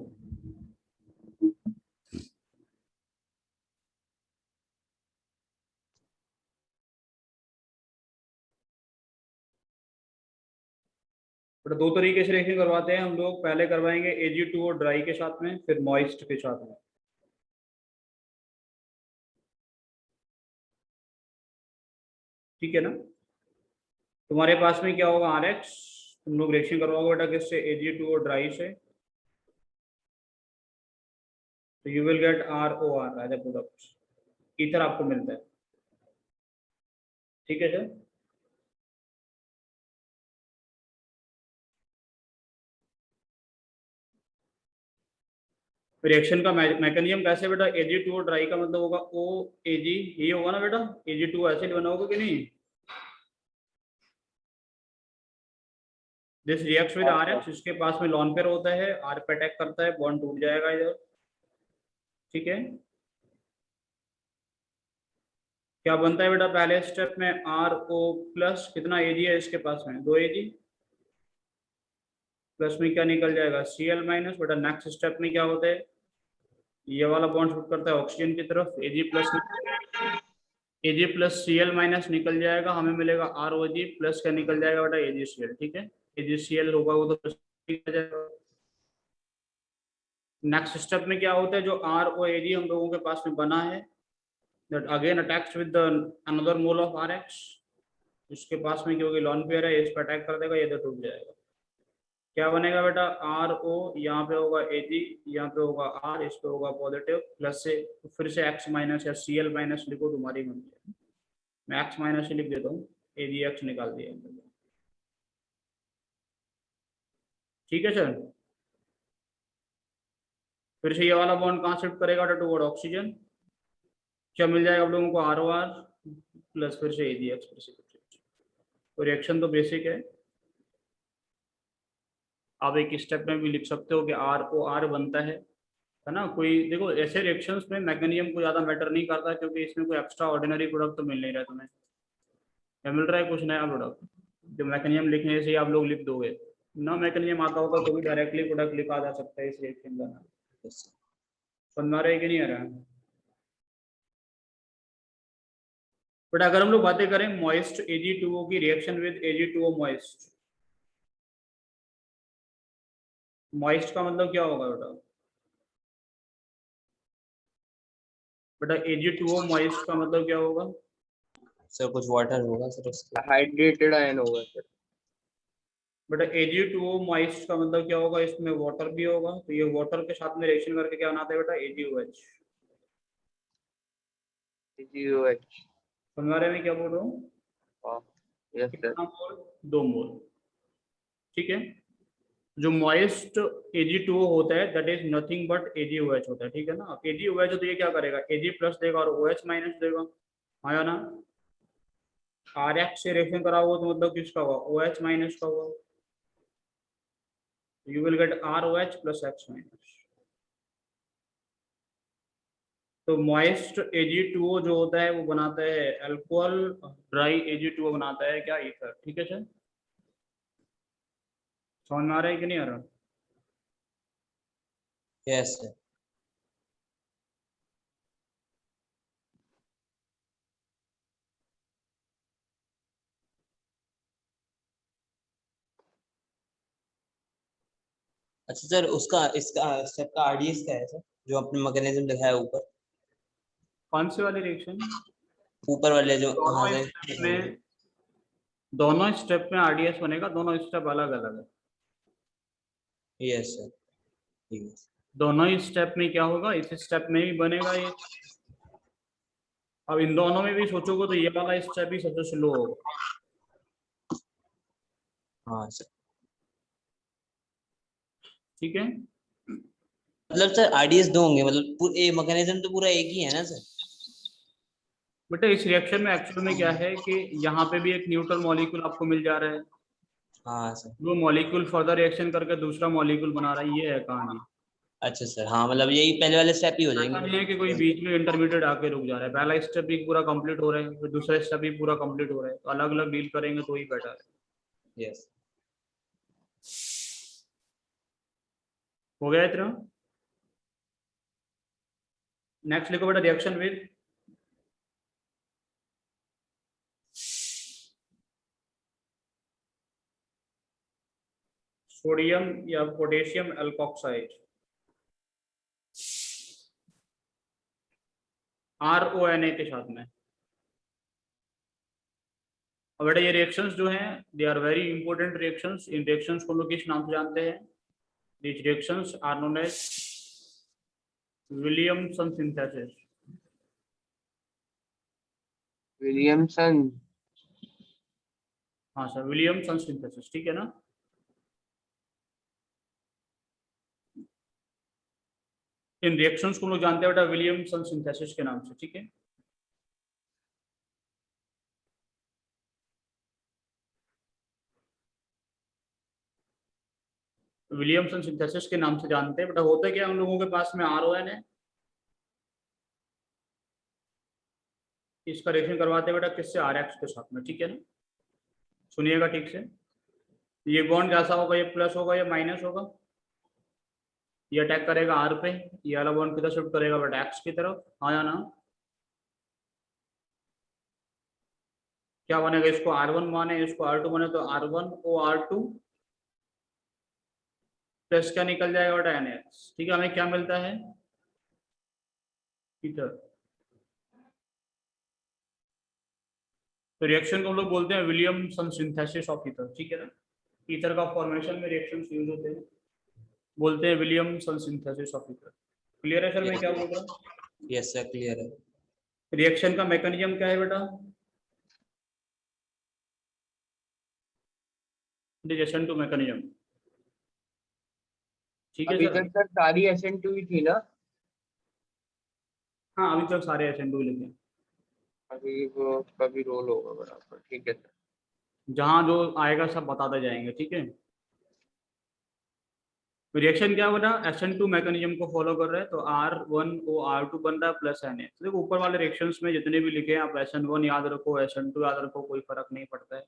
बट दो तरीके से रिएक्शन करवाते हैं हम लोग, पहले करवाएंगे Ag2O ड्राई के साथ में, फिर मॉइस्ट के साथ में। ठीक है ना? तुम्हारे पास में क्या होगा RX, तुम लोग रिएक्शन करवाओगे बेटा किससे, Ag2 और ड्राई से, तो you will get ROR as a product, ether आपको मिलता है। ठीक है सर। रिएक्शन का मैकेनिज्म कैसे बेटा, Ag2 और ड्राई का मतलब होगा OAg, ये होगा ना बेटा, Ag2 एसिड बना होगा कि नहीं, दिस रिएक्ट्स विद RX, इसके पास में लॉन पेयर होता है, R पे अटैक करता है, बॉन्ड टूट जाएगा इधर। ठीक है, क्या बनता है बेटा पहले स्टेप में, RO प्लस, कितना Ag है इसके पास में, 2 Ag, प्लस में क्या निकल जाएगा, Cl माइनस। बेटा नेक्स्ट स्टेप में क्या होता है, ये वाला बॉन्ड शूट करता है ऑक्सीजन की तरफ, Ag प्लस Cl माइनस निकल जाएगा, हमें मिलेगा ROG प्लस क्या निकल जाएगा बेटा, AgCl। ठीक है, AgCl होगा वो तो प्लस निकल जाएगा। नेक्स्ट स्टेप में क्या होता है, जो ROAg हम लोगों के पास में बना है, that again attacks with the another mole of RX, इसके पास में क्योंकि लॉन पेयर है, इस पर अटैक कर देगा, ये तो टूट जाएगा। क्या बनेगा बेटा, RO, यहाँ पे होगा Ag, यहाँ पे होगा R, इस पे होगा पॉजिटिव, प्लस से फिर से X माइनस या Cl माइनस लिखो, तुम्हारी मर्जी है, मैं X माइनस ही लिख देता हूँ, AgX निकाल दिया। ठीक है सर, फिर से ये वाला बॉन्ड कहाँ शिफ्ट करेगा बेटा, टुवर्ड ऑक्सीजन, क्या मिल जाएगा आप लोगों को, ROR प्लस फिर से AgX प्रेसिपिटेट। तो रिएक्शन तो बेसिक है, आप एक स्टेप में भी लिख सकते हो कि ROR बनता है ना। कोई देखो ऐसे रिएक्शंस में मैकेनिज्म को ज्यादा मैटर नहीं करता, क्योंकि इसमें कोई एक्स्ट्रा ऑर्डिनरी प्रोडक्ट तो मिल नहीं रहा तुम्हें, या मिल रहा है कुछ नया प्रोडक्ट, जो मैकेनिज्म लिखने से ही आप लोग लिख दोगे ना, मैकेनिज्म आता होगा तो भी डायरेक्टली प्रोडक्ट लिखा जा सकता है इस रिएक्शन का नाम। समझ आ रहा है कि नहीं आ रहा है? बट अगर हम लोग बातें करें मॉइस्ट Ag2O की reaction with Ag2O moist, moist का मतलब क्या होगा बेटा, बेटा Ag2O मॉइस्ट का मतलब क्या होगा, सर कुछ वाटर होगा सर उसके, हाइड्रेटेड आयन होगा सर। बेटा Ag2O मॉइस्ट का मतलब क्या होगा, इसमें वाटर भी होगा, तो ये वाटर के साथ में रिएक्शन करके क्या बनाता है बेटा, AgOH। AgOH। समझ रहे में क्या बोल रहा हूँ, यस सर। कितना मोल, 2 मोल। ठीक है, जो मॉइस्ट Ag2O होता है that is nothing but AgOH होता है। ठीक है ना, AgOH है तो ये क्या करेगा, Ag प्लस देगा और OH माइनस देगा, हाँ या ना। RX से रिएक्शन करा हुआ तो मतलब किसका हुआ, OH माइनस का हुआ, you will gate ROH plus X minus. तो मॉइस्ट Ag2O जो होता है वो बनाता है अल्कोहल, ड्राई Ag2O बनाता है क्या, ईथर। ठीक है सर, समझ में आ रहा है कि नहीं आ रहा। Yes sir. अच्छा सर, उसका इसका स्टेप का RDS क्या है सर, जो आपने मैकेनिज्म लिखा है ऊपर, कौन से वाले रिएक्शन, ऊपर वाले जो हाँ दोनों सर। स्टेप में, दोनों स्टेप में RDS बनेगा, दोनों स्टेप अलग अलग है। यस सर, ठीक है। दोनों ही स्टेप में क्या होगा, इस स्टेप में भी बनेगा ये, अब इन दोनों में भी सोचोगे तो ये वाला स्टेप ही सबसे स्लो होगा। हाँ सर, ठीक है, मतलब सर RDS दो होंगे, मतलब मैकेनिज्म तो पूरा एक ही है ना सर। बेटा इस रिएक्शन में एक्चुअल में क्या है कि यहाँ पे भी एक न्यूट्रल मॉलिक्यूल आपको मिल जा रहा है, हाँ सर। वो मॉलिक्यूल फर्दर रिएक्शन करके दूसरा मॉलिक्यूल बना रहा है, ये है कहानी। अच्छा सर, हाँ मतलब यही पहले वाले स्टेप ही हो ऐसा नहीं है कि कोई जाएंगे। बीच में इंटरमीडिएट आके रुक जा रहा है, पहला स्टेप भी पूरा कंप्लीट हो रहा है, फिर दूसरा स्टेप भी पूरा कंप्लीट हो रहा है, तो अलग अलग डील करेंगे तो ही बेटर है। यस। हो गया इतना। नेक्स्ट लिखो बेटा, रिएक्शन विद सोडियम या पोटेशियम एल्कोक्साइड, RONA के साथ में। अब बेटा ये रिएक्शंस जो हैं they are very important reactions. इन रिएक्शंस को हम लोग किस नाम से जानते हैं? These reactions are known as Williamson synthesis. Williamson. हाँ सर, विलियमसन सिंथेसिस, ठीक है ना। इन रिएक्शंस को हम लोग जानते हैं बेटा विलियमसन सिंथेसिस के नाम से, ठीक है। विलियमसन सिंथेसिस के नाम से जानते हैं बेटा। होता क्या है उन लोगों के पास में RON है, इसका रिएक्शन करवाते हैं बेटा किससे? RX के साथ में, ठीक है ना। सुनिएगा ठीक से, ये बॉन्ड कैसा होगा? ये प्लस होगा या माइनस होगा? ये अटैक करेगा R पे, ये वाला बॉन्ड किधर शिफ्ट करेगा बेटा? X की तरफ। हाँ या ना? क्या बनेगा? इसको R1 माने, इसको R2 माने, तो R1OR2 प्लस क्या निकल जाएगा बेटा? NH, ठीक है। हमें क्या मिलता है? ईथर। तो रिएक्शन को हम लोग बोलते हैं विलियमसन सिंथेसिस ऑफ ईथर, ठीक है ना। ईथर का फॉर्मेशन में रिएक्शंस यूज होते हैं, बोलते हैं Williamson synthesis of ether. Clear है सर मैं क्या बोल रहा हूँ? यस सर क्लियर है। रिएक्शन का मैकेनिज्म क्या है बेटा? डिजेशन टू मैकेनिज्म, ठीक है अभी सर। तक सर सारी SN2 ही थी ना? हाँ अभी तक सारे SN2 लिखे हैं। अभी वो कभी रोल होगा बराबर, ठीक है सर। जहां जो आएगा सब बताते जाएंगे, ठीक है। रिएक्शन क्या बना? SN2 मैकेनिज्म को फॉलो कर रहे हैं, तो R1OR2 बन रहा है प्लस NH। तो देखो ऊपर वाले रिएक्शंस में जितने भी लिखे हैं आप SN1 याद रखो, SN2 याद रखो, कोई फर्क नहीं पड़ता है।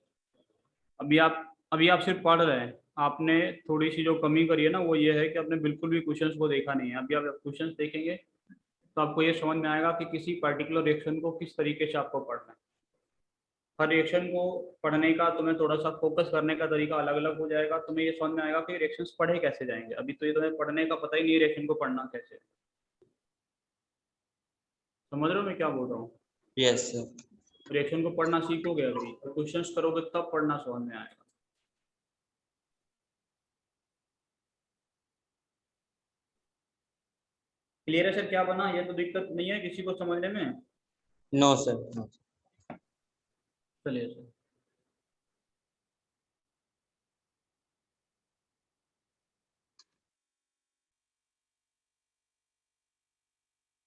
अभी आप सिर्फ पढ़ रहे हैं, आपने थोड़ी सी जो कमी करी है ना वो ये है कि आपने बिल्कुल भी क्वेश्चंस को देखा नहीं है। अभी आप क्वेश्चंस देखेंगे तो आपको ये समझ में आएगा कि किसी पर्टिकुलर रिएक्शन को किस तरीके से आपको पढ़ना है। हर रिएक्शन को पढ़ने का तुम्हें थोड़ा सा फोकस करने का तरीका अलग अलग हो जाएगा। तुम्हें ये समझ में आएगा कि रिएक्शंस पढ़े कैसे जाएंगे। अभी तो ये तुम्हें पढ़ने का पता ही नहीं रिएक्शन को पढ़ना कैसे। समझ रहे हो मैं क्या बोल रहा हूँ? Yes sir. रिएक्शन को पढ़ना सीखोगे अभी, और क्वेश्चंस करोगे तब पढ़ना समझ में आएगा। क्लियर है सर क्या बना? ये तो दिक्कत नहीं है किसी को समझने में? No sir no. चलिए सर।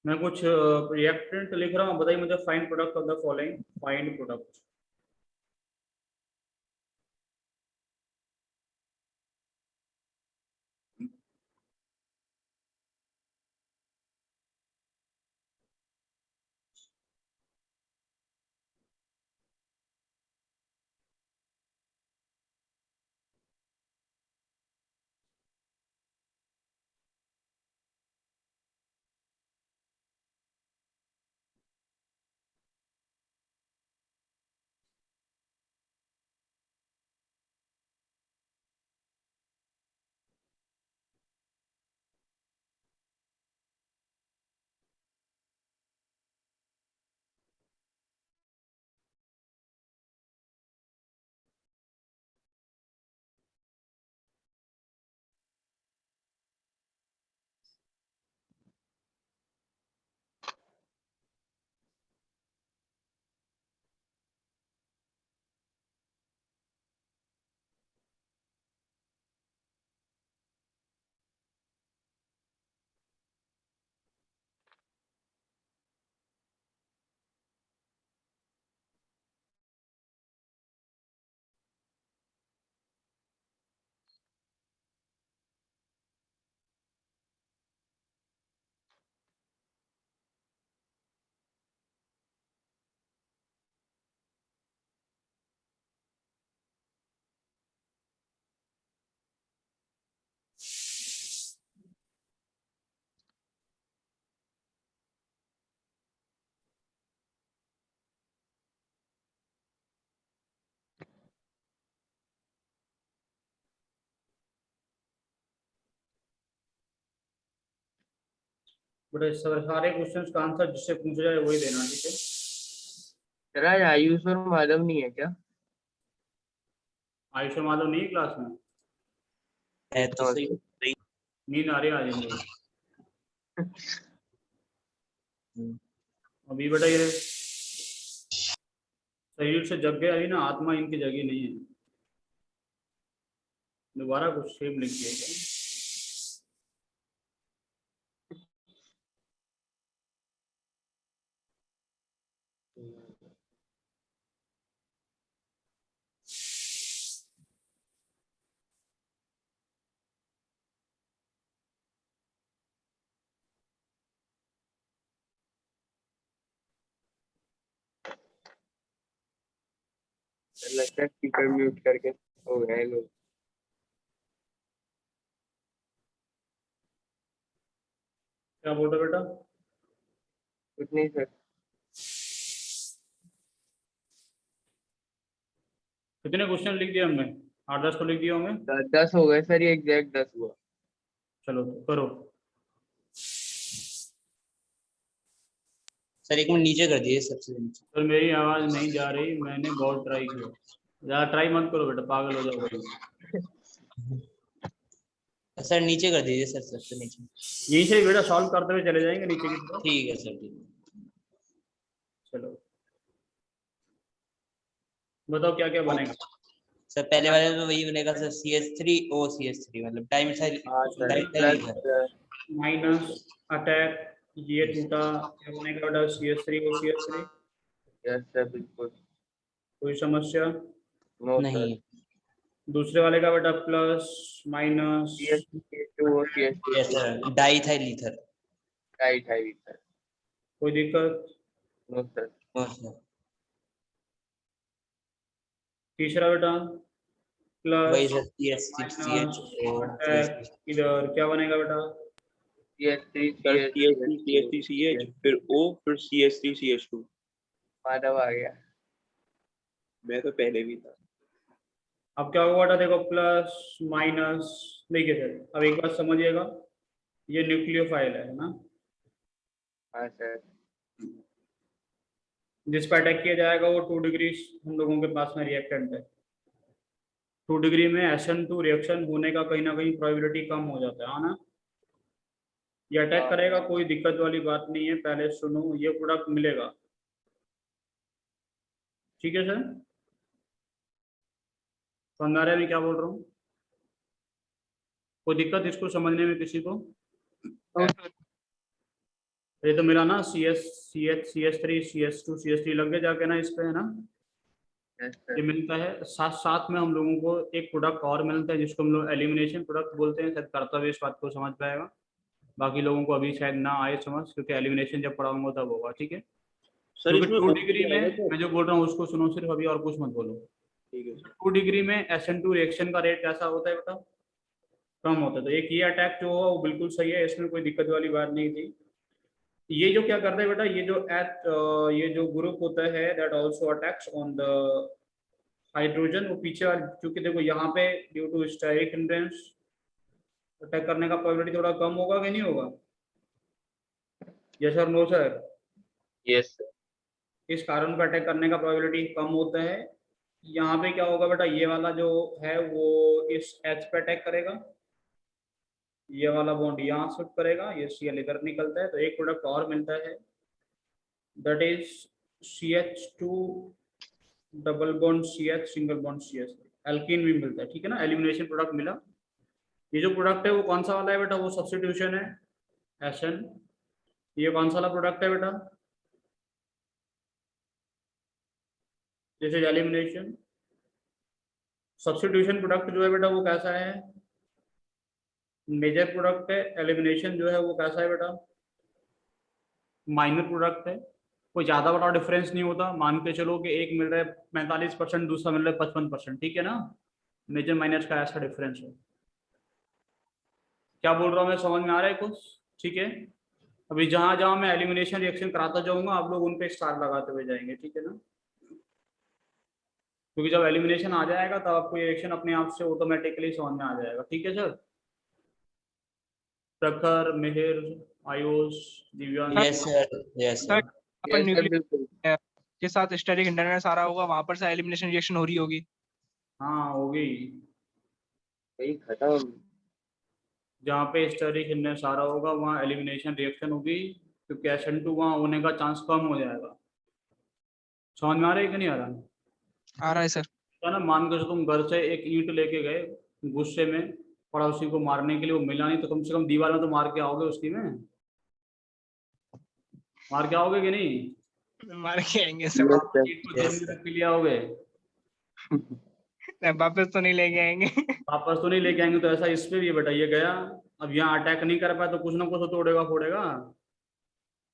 मैं कुछ रिएक्टेंट लिख रहा हूँ, बताइए मुझे find product of the following. Find product. But सारे क्वेश्चंस का आंसर जिससे पूछा जाए वही देना, ठीक है। सर आज आयुष और माधव नहीं है क्या? आयुष माधव नहीं है क्लास में? है तो सही। नींद आ रही है आज इनको। अभी बेटा ये शरीर से जग गया, अभी ना आत्मा इनकी जगह नहीं है। दोबारा कुछ सेम लिख दिया क्या? लगता है स्पीकर म्यूट करके हो गए लोग। क्या बोल रहे बेटा? कुछ नहीं सर। कितने क्वेश्चन लिख दिए हमने? 8-10 तो लिख दिए होंगे। 10 हो गए सर, ये एग्जैक्ट 10 हुआ। चलो तो करो। सर एक मिनट नीचे कर दिए, सबसे नीचे। सर मेरी आवाज नहीं जा रही, मैंने बहुत ट्राई किया। ज्यादा ट्राई मत करो बेटा, पागल हो जाओगे। सर नीचे कर दीजिए सर, सबसे नीचे। यहीं से बेटा सॉल्व करते हुए चले जाएंगे नीचे की तरफ। ठीक है सर, ठीक है। चलो बताओ क्या क्या बनेगा। सर पहले वाले में वही बनेगा सर, CH3OCH3 मतलब डाइमिथाइल हाँ सर, डाइमिथाइल माइनस अटैक, ये टूटा, क्या बनेगा बेटा? CH3OCH3। यस सर बिल्कुल। कोई समस्या? नो नहीं। सर। दूसरे वाले का बेटा plus minus, CH2OCH2 yes sir, diethyl ether. Right है सर। कोई दिक्कत? No sir. No sir. तीसरा बेटा वही plus sir, CH6CH minus attack, इधर क्या बनेगा बेटा? CH3 sir CH3 CH3 CH फिर O फिर CH3 CH2। माधव आ गया। मैं तो पहले भी था। अब क्या होगा बेटा? देखो प्लस माइनस। देखिए सर अब एक बात समझिएगा, ये न्यूक्लियोफाइल है ना, हाँ सर। जिस पर अटैक किया जाएगा वो 2 डिग्री हम लोगों के पास में रिएक्टेंट है। 2 डिग्री में SN2 रिएक्शन होने का कहीं ना कहीं प्रोबेबिलिटी कम हो जाता है ना। ये अटैक हाँ। करेगा, कोई दिक्कत वाली बात नहीं है, पहले सुनो, ये प्रोडक्ट मिलेगा। ठीक है सर, समझ आ रहा है मैं क्या बोल रहा हूँ? कोई दिक्कत इसको समझने में किसी को? ये तो मिला ना, CH3 CH2 CH3 लग गए जाके ना इस पे, है ना। Yes sir. ये मिलता है, साथ साथ में हम लोगों को एक प्रोडक्ट और मिलता है जिसको हम लोग एलिमिनेशन प्रोडक्ट बोलते हैं। शायद कर्तव्य इस बात को समझ पाएगा, बाकी लोगोों को अभी शायद ना आए समझ, क्योंकि एलिमिनेशन जब पढ़ाऊंगा तब होगा। ठीक है, सर क्योंकि इसमें 2 O डिग्री भी आएगा में सर? मैं जो बोल रहा हूँ उसको सुनो सिर्फ अभी, और कुछ मत बोलो। ठीक है सर। 2 डिग्री में SN2 रिएक्शन का रेट कैसा होता है बेटा? कम होता है। तो एक ये अटैक जो हुआ वो बिल्कुल सही है, इसमें कोई दिक्कत वाली बात नहीं थी। ये जो क्या करता है बेटा, ये जो ग्रुप होता है that also attacks on the hydrogen, वो पीछे वाले, क्योंकि देखो यहाँ पे due to steric hindrance attack करने का प्रोबेबिलिटी थोड़ा कम होगा कि नहीं होगा? यस और नो सर? यस इस कारण पर अटैक करने का प्रोबेबिलिटी कम होता है। यहाँ पे क्या होगा बेटा, ये वाला जो है वो इस H पे अटैक करेगा, ये वाला बॉन्ड यहाँ शिफ्ट करेगा, ये Cl इधर निकलता है, तो एक प्रोडक्ट और मिलता है that is CH2 double bond CH single bond CH, alkene भी मिलता है। ठीक है ना, एलिमिनेशन प्रोडक्ट मिला। ये जो प्रोडक्ट है वो कौन सा वाला है बेटा? वो सब्स्टिट्यूशन है, SN। ये कौन सा वाला प्रोडक्ट है बेटा? This is elimination. Substitution product जो है बेटा वो कैसा है? मेजर प्रोडक्ट है। एलिमिनेशन जो है वो कैसा है बेटा? माइनर प्रोडक्ट है। कोई ज्यादा बड़ा डिफरेंस नहीं होता, मान के चलो कि एक मिल रहा है 45%, दूसरा मिल रहा है 55%। ठीक है ना, मेजर माइनर का ऐसा डिफरेंस है। क्या बोल रहा हूँ मैं, समझ में आ रहा है कुछ? ठीक है, अभी जहां जहां मैं एलिमिनेशन रिएक्शन कराता जाऊंगा आप लोग उन पे स्टार लगाते हुए जाएंगे। ठीक है ना, क्योंकि जब एलिमिनेशन आ जाएगा तब आपको ये रिएक्शन अपने आप से ऑटोमेटिकली समझ में आ जाएगा। ठीक है sir? Prakhar, Mihir, Ayush, Divyansh. Yes sir, yes sir sir. अपन यस सर न्यूक्लियर बिल्कुल। के साथ स्टेरिक इंटरनेट आ रहा होगा, वहां पर से एलिमिनेशन रिएक्शन हो रही होगी। हाँ होगी। भाई खत्म। जहाँ पे स्टेरिक इननेस आ रहा होगा वहाँ एलिमिनेशन रिएक्शन होगी, क्योंकि SN2 वहाँ होने का चांस कम हो जाएगा। समझ में आ रहा है कि नहीं आ रहा? आ रहा है सर। क्या ना, मान कर तुम घर से एक ईंट लेके गए गुस्से में पड़ोसी को मारने के लिए, वो मिला नहीं, तो कम से कम दीवार में तो मार के आओगे, उसकी में मार के आओगे कि नहीं? मार के आएंगे सर। Yes, sir. ईंट को जेब में रख के लिए आओगे, वापस तो नहीं लेके आएंगे। वापस तो नहीं लेके आएंगे। तो ऐसा इस पे भी है बेटा, ये गया, अब यहाँ अटैक नहीं कर पाया तो कुछ ना कुछ तो तोड़ेगा फोड़ेगा,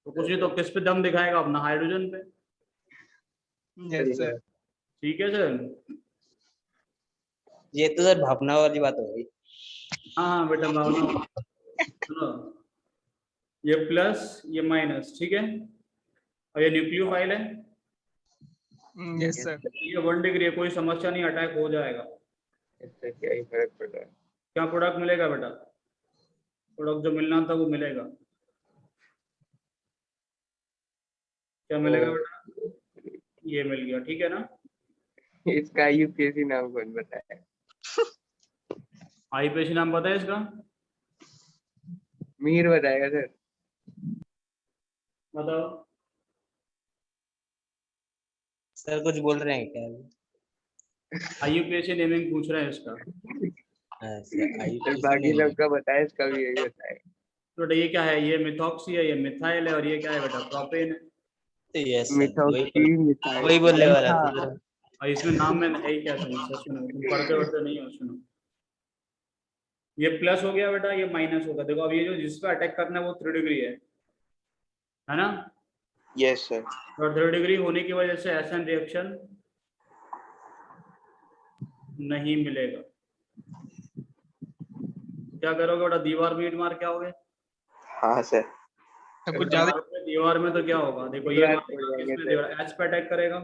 तो कुछ नहीं तो किस पे दम दिखाएगा? अपना हाइड्रोजन पे। Yes sir. ठीक है सर। ये तो सर भावना वाली बात हो गई। हाँ हाँ बेटा, भावना सुनो, ये प्लस ये माइनस, ठीक है, और ये न्यूक्लियोफाइल है, यस सर। ये 1 डिग्री है, कोई समस्या नहीं, अटैक हो जाएगा। इससे क्या ही फर्क पड़ रहा है। क्या प्रोडक्ट मिलेगा बेटा? प्रोडक्ट जो मिलना था वो मिलेगा। क्या मिलेगा बेटा? ये मिल गया, ठीक है ना? इसका यूपीएससी नाम कौन बताया? आईपीएससी नाम पता है इसका? मीर बताएगा सर। बताओ। सर कुछ बोल रहे हैं क्या? आईयूपीएससी नेमिंग पूछ रहे हैं इसका। सर बाकी सबका बताया, इसका भी यही बताया। तो बेटा ये क्या है? ये मिथॉक्सी है, ये मिथाइल है, और ये क्या है बेटा? प्रोपेन है। Yes methoxy methyl. वही बोलने वाला था सर। और इसमें नाम में है ही क्या? समस्या सुनो, तुम पढ़ते वढ़ते नहीं हो, सुनो। ये प्लस हो गया बेटा, ये माइनस होगा। देखो अब ये जो जिस पे अटैक करना है वो 3 डिग्री है ना? Yes, sir. और 3 डिग्री होने की वजह से एसन रिएक्शन नहीं मिलेगा। क्या करोगे बेटा? दीवार में ईंट मार के आओगे? हाँ सर। तो कुछ ज्यादा दीवार में तो क्या होगा? देखो ये एच पे अटैक करेगा,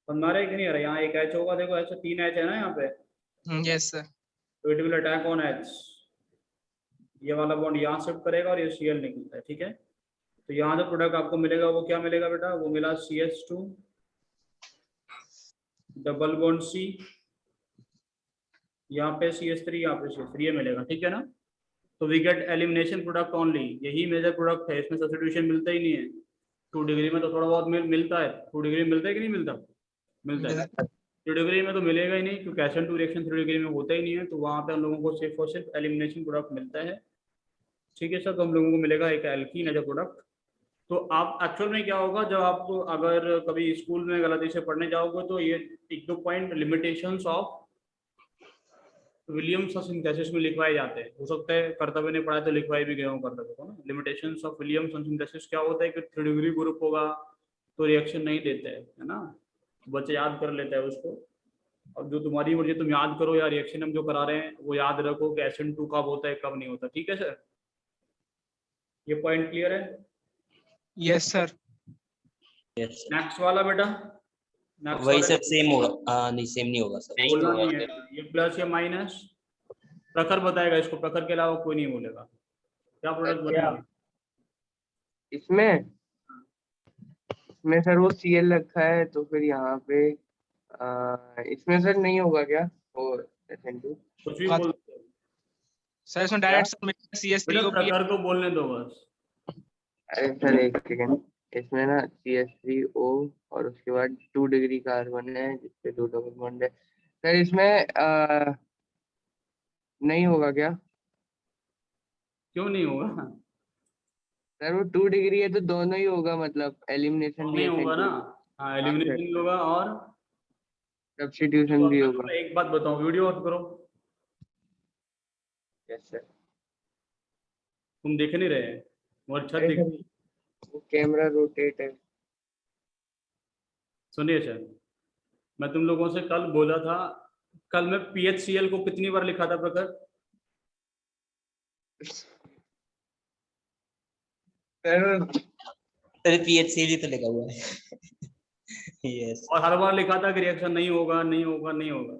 समझ रहे कि नहीं? अरे यहाँ एक एच होगा, देखो ऐसे 3 एच है ना यहाँ पे, यस सर। तो it will attack on H. ये वाला बॉन्ड यहाँ शिफ्ट करेगा और ये Cl निकलता है, ठीक है? तो यहाँ जो प्रोडक्ट आपको मिलेगा वो क्या मिलेगा बेटा? वो मिला CH2 डबल बॉन्ड C, यहाँ पे CH3, यहाँ पे CH3, ये मिलेगा, ठीक है ना? तो we get elimination product only, यही मेजर प्रोडक्ट है, इसमें सब्स्टिट्यूशन मिलता ही नहीं है। 2 डिग्री में तो थोड़ा बहुत मिलता है। 2 डिग्री में मिलता है कि नहीं मिलता? मिलता है। 3 डिग्री में तो मिलेगा ही नहीं, क्योंकि SN2 रिएक्शन 3 डिग्री में होता ही नहीं है, तो वहाँ पे हम लोगों को सिर्फ और सिर्फ एलिमिनेशन प्रोडक्ट मिलता है, ठीक है सर? तो हम लोगों को मिलेगा एक एल्कीन एज अ प्रोडक्ट। तो आप एक्चुअल में क्या होगा, जब आप अगर कभी स्कूल में गलती से पढ़ने जाओगे तो ये 1-2 point limitations of Williams synthesis में लिखवाए जाते हैं। हो सकता है कर्तव्य ने पढ़ा तो लिखवाए भी गए हो कर्तव्य को ना। लिमिटेशंस ऑफ विलियम्स सिंथेसिस क्या होता है कि 3 डिग्री ग्रुप होगा तो रिएक्शन नहीं देते हैं, है ना? बच्चे याद कर लेते हैं उसको। अब जो तुम्हारी मर्जी, तुम याद करो या रिएक्शन हम जो करा रहे हैं वो याद रखो कि SN2 कब होता है कब नहीं होता, ठीक है सर? ये पॉइंट क्लियर है? Yes sir. नेक्स्ट वाला बेटा, वही सब सेम होगा? नहीं सेम नहीं होगा सर। नहीं बोलना होगा नहीं है, सर। ये प्लस या माइनस प्रखर बताएगा इसको, प्रखर के अलावा कोई नहीं बोलेगा। क्या प्रोडक्ट बनेगा इसमें सर वो Cl रखा है, तो फिर यहाँ पे इसमें सर नहीं होगा क्या वो SN2? कुछ भी हाँ। बोल सर इसमें डायरेक्ट CS3 बेटा, प्रखर को बोलने दो बस। अरे सर एक सेकेंड, इसमें ना CH3O और उसके बाद 2 डिग्री कार्बन है जिसपे 2 डबल बॉन्ड है। सर इसमें नहीं होगा क्या? क्यों नहीं होगा? सर वो 2 डिग्री है तो दोनों ही होगा, मतलब एलिमिनेशन भी नहीं होगा ना? हाँ, एलिमिनेशन भी होगा और सब्स्टिट्यूशन भी होगा। एक बात बताओ, वीडियो ऑन करो। Yes sir. तुम देख नहीं रहे, और छत दिख। वो कैमरा रोटेट है। सुनिए सर, मैं तुम लोगों से कल बोला था, कल मैं PHCl को कितनी बार लिखा था प्रखर? सर PHCl तो लिखा हुआ है। यस। और हर बार लिखा था कि रिएक्शन नहीं होगा नहीं होगा नहीं होगा।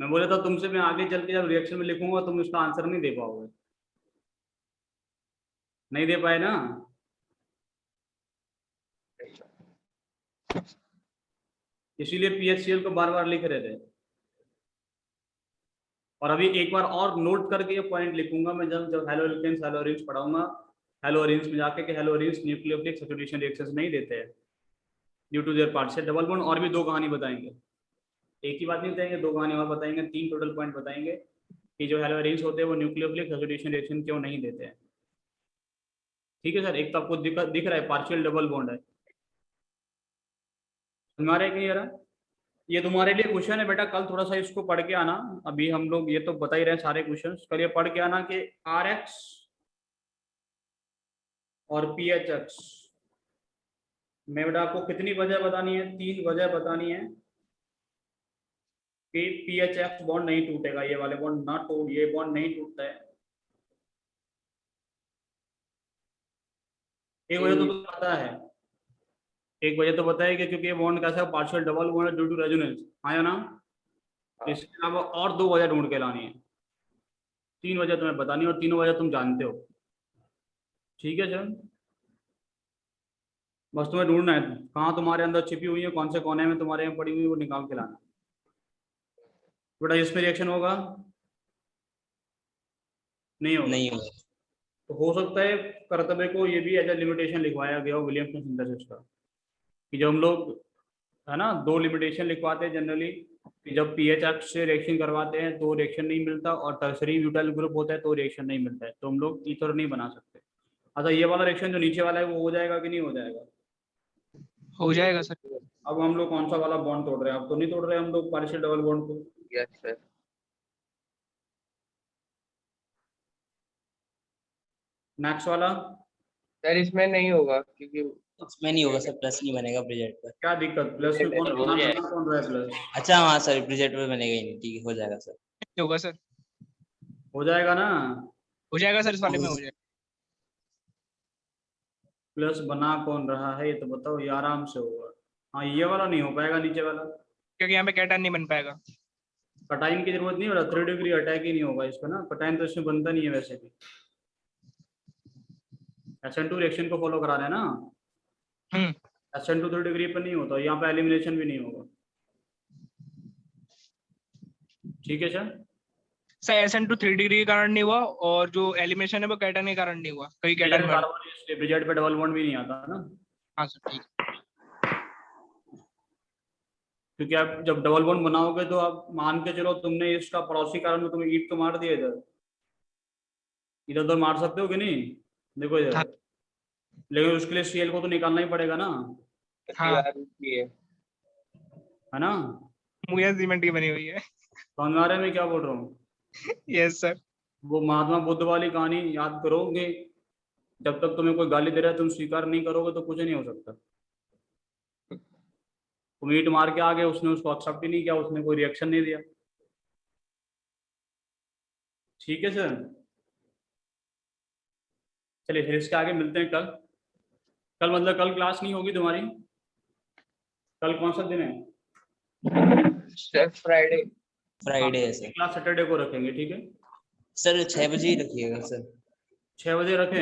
मैं बोला था तुमसे, मैं आगे चल के जब रिएक्शन में लिखूंगा तुम इसका आंसर नहीं दे पाओगे। नहीं दे पाए ना? इसीलिए PHCl को बार बार लिख रहे थे। और अभी एक बार और नोट करके ये पॉइंट लिखूंगा मैं जब जब हेलोएल्केन्स हेलोअरीन्स पढ़ाऊंगा, हेलोअरीन्स में जाके कि हेलोअरीन्स न्यूक्लियोफिलिक सब्स्टिट्यूशन रिएक्शंस नहीं देते हैं due to their partial double bond. और भी 2 कहानी बताएंगे, एक ही बात नहीं बताएंगे, 2 कहानी और बताएंगे, 3 टोटल पॉइंट बताएंगे कि जो हेलोअरीन्स होते हैं वो न्यूक्लियोफिलिक सब्स्टिट्यूशन रिएक्शन क्यों नहीं देते हैं। ठीक है सर, एक तो आपको दिख रहा है पार्शियल डबल बॉन्ड है, हमारे क्लियर है। ये तुम्हारे लिए क्वेश्चन है बेटा, कल थोड़ा सा इसको पढ़ के आना। अभी हम लोग ये तो बता ही रहे हैं सारे क्वेश्चंस, कल ये पढ़ के आना कि RX और PHX में बेटा आपको कितनी वजह बतानी है, 3 वजह बतानी है कि PHX बॉन्ड नहीं टूटेगा, ये वाले बॉन्ड ना टूट, ये बॉन्ड नहीं टूटता है। एक वजह तो पता है, एक वजह तो बताया कि क्योंकि ये बॉन्ड कैसा है, पार्शियल डबल बॉन्ड है ड्यू टू रेजोनेंस, आया ना। इसके अलावा और 2 वजह ढूंढ के लानी है, 3 वजह तुम्हें बतानी है और तीनों वजह तुम जानते हो। ठीक है सर, बस तुम्हें ढूंढना है कहाँ तुम्हारे अंदर छिपी हुई है, कौन से कोने में तुम्हारे में पड़ी हुई है, वो निकाल के लाना। बेटा इसमें रिएक्शन होगा नहीं होगा? नहीं होगा। तो हो सकता है कर्तव्य को ये भी एज ए लिमिटेशन लिखवाया गया हो विलियमसन सिंथेसिस का, कि जब हम लोग है ना 2 लिमिटेशन लिखवाते हैं जनरली, कि जब PHX से रिएक्शन करवाते हैं तो रिएक्शन नहीं मिलता, और टर्सरी ब्यूटाइल ग्रुप होता है तो रिएक्शन नहीं मिलता है, तो हम लोग ईथर नहीं बना सकते। अच्छा ये वाला रिएक्शन जो नीचे वाला है वो हो जाएगा कि नहीं हो जाएगा? हो जाएगा सर। अब हम लोग कौन सा वाला बॉन्ड तोड़ रहे हैं? अब तो नहीं तोड़ रहे हम लोग पार्शियल डबल बॉन्ड को। Yes sir. नेक्स्ट वाला सर इसमें नहीं होगा क्योंकि इसमें नहीं होगा सर, प्लस नहीं बनेगा ब्रिजेट पर। क्या दिक्कत, प्लस में कौन हो बना जाएगा। कौन रहा है प्लस? अच्छा हाँ सर, ब्रिजेट पर बनेगा ही नहीं, ठीक है हो जाएगा सर। नहीं होगा सर, हो जाएगा ना, हो जाएगा सर, इस वाले में हो जाएगा। प्लस बना कौन रहा है ये तो बताओ, ये आराम से होगा। हाँ ये वाला नहीं हो पाएगा, नीचे वाला क्योंकि यहाँ पे कैटायन नहीं बन पाएगा। कटाइन की जरूरत नहीं हो रहा, 3 डिग्री अटैक ही नहीं होगा इस पर ना, कटाइन तो इसमें बनता नहीं है वैसे भी। SN2 रिएक्शन को फॉलो करा रहे हैं ना, SN2 3 डिग्री पर नहीं होता, यहाँ पे एलिमिनेशन भी नहीं होगा। ठीक है सर, सर SN2 3 डिग्री के कारण नहीं हुआ, और जो एलिमिनेशन है वो कैटायन के कारण नहीं हुआ, कई कैटायन बन। ब्रिजेट पे डबल बॉन्ड भी नहीं आता ना, हाँ सर ठीक है। क्योंकि आप जब डबल बॉन्ड बनाओगे तो आप मान के चलो तुमने इसका पड़ोसी कारण में तुम्हें ईट तो मार दिया, इधर इधर तो मार सकते हो कि नहीं, देखो इधर। हाँ। लेकिन उसके लिए CL को तो निकालना ही पड़ेगा ना, हाँ है ना। मुझे सीमेंट की बनी हुई है। समझ में आ रहा है मैं क्या बोल रहा हूँ? Yes sir. वो महात्मा बुद्ध वाली कहानी याद करोगे, जब तक तुम्हें कोई गाली दे रहा है तुम स्वीकार नहीं करोगे तो कुछ नहीं हो सकता। तुम ईट मार के आ गए, उसने उसको एक्सेप्ट ही नहीं किया, उसने कोई रिएक्शन नहीं दिया। ठीक है सर, चलिए फिर इसके आगे मिलते हैं कल। कल मतलब कल क्लास नहीं होगी तुम्हारी? कल कौन सा दिन है? Sir Friday. फ्राइडे है सर। क्लास सैटरडे को रखेंगे, ठीक है सर 6 बजे ही रखिएगा सर। 6 बजे रखें।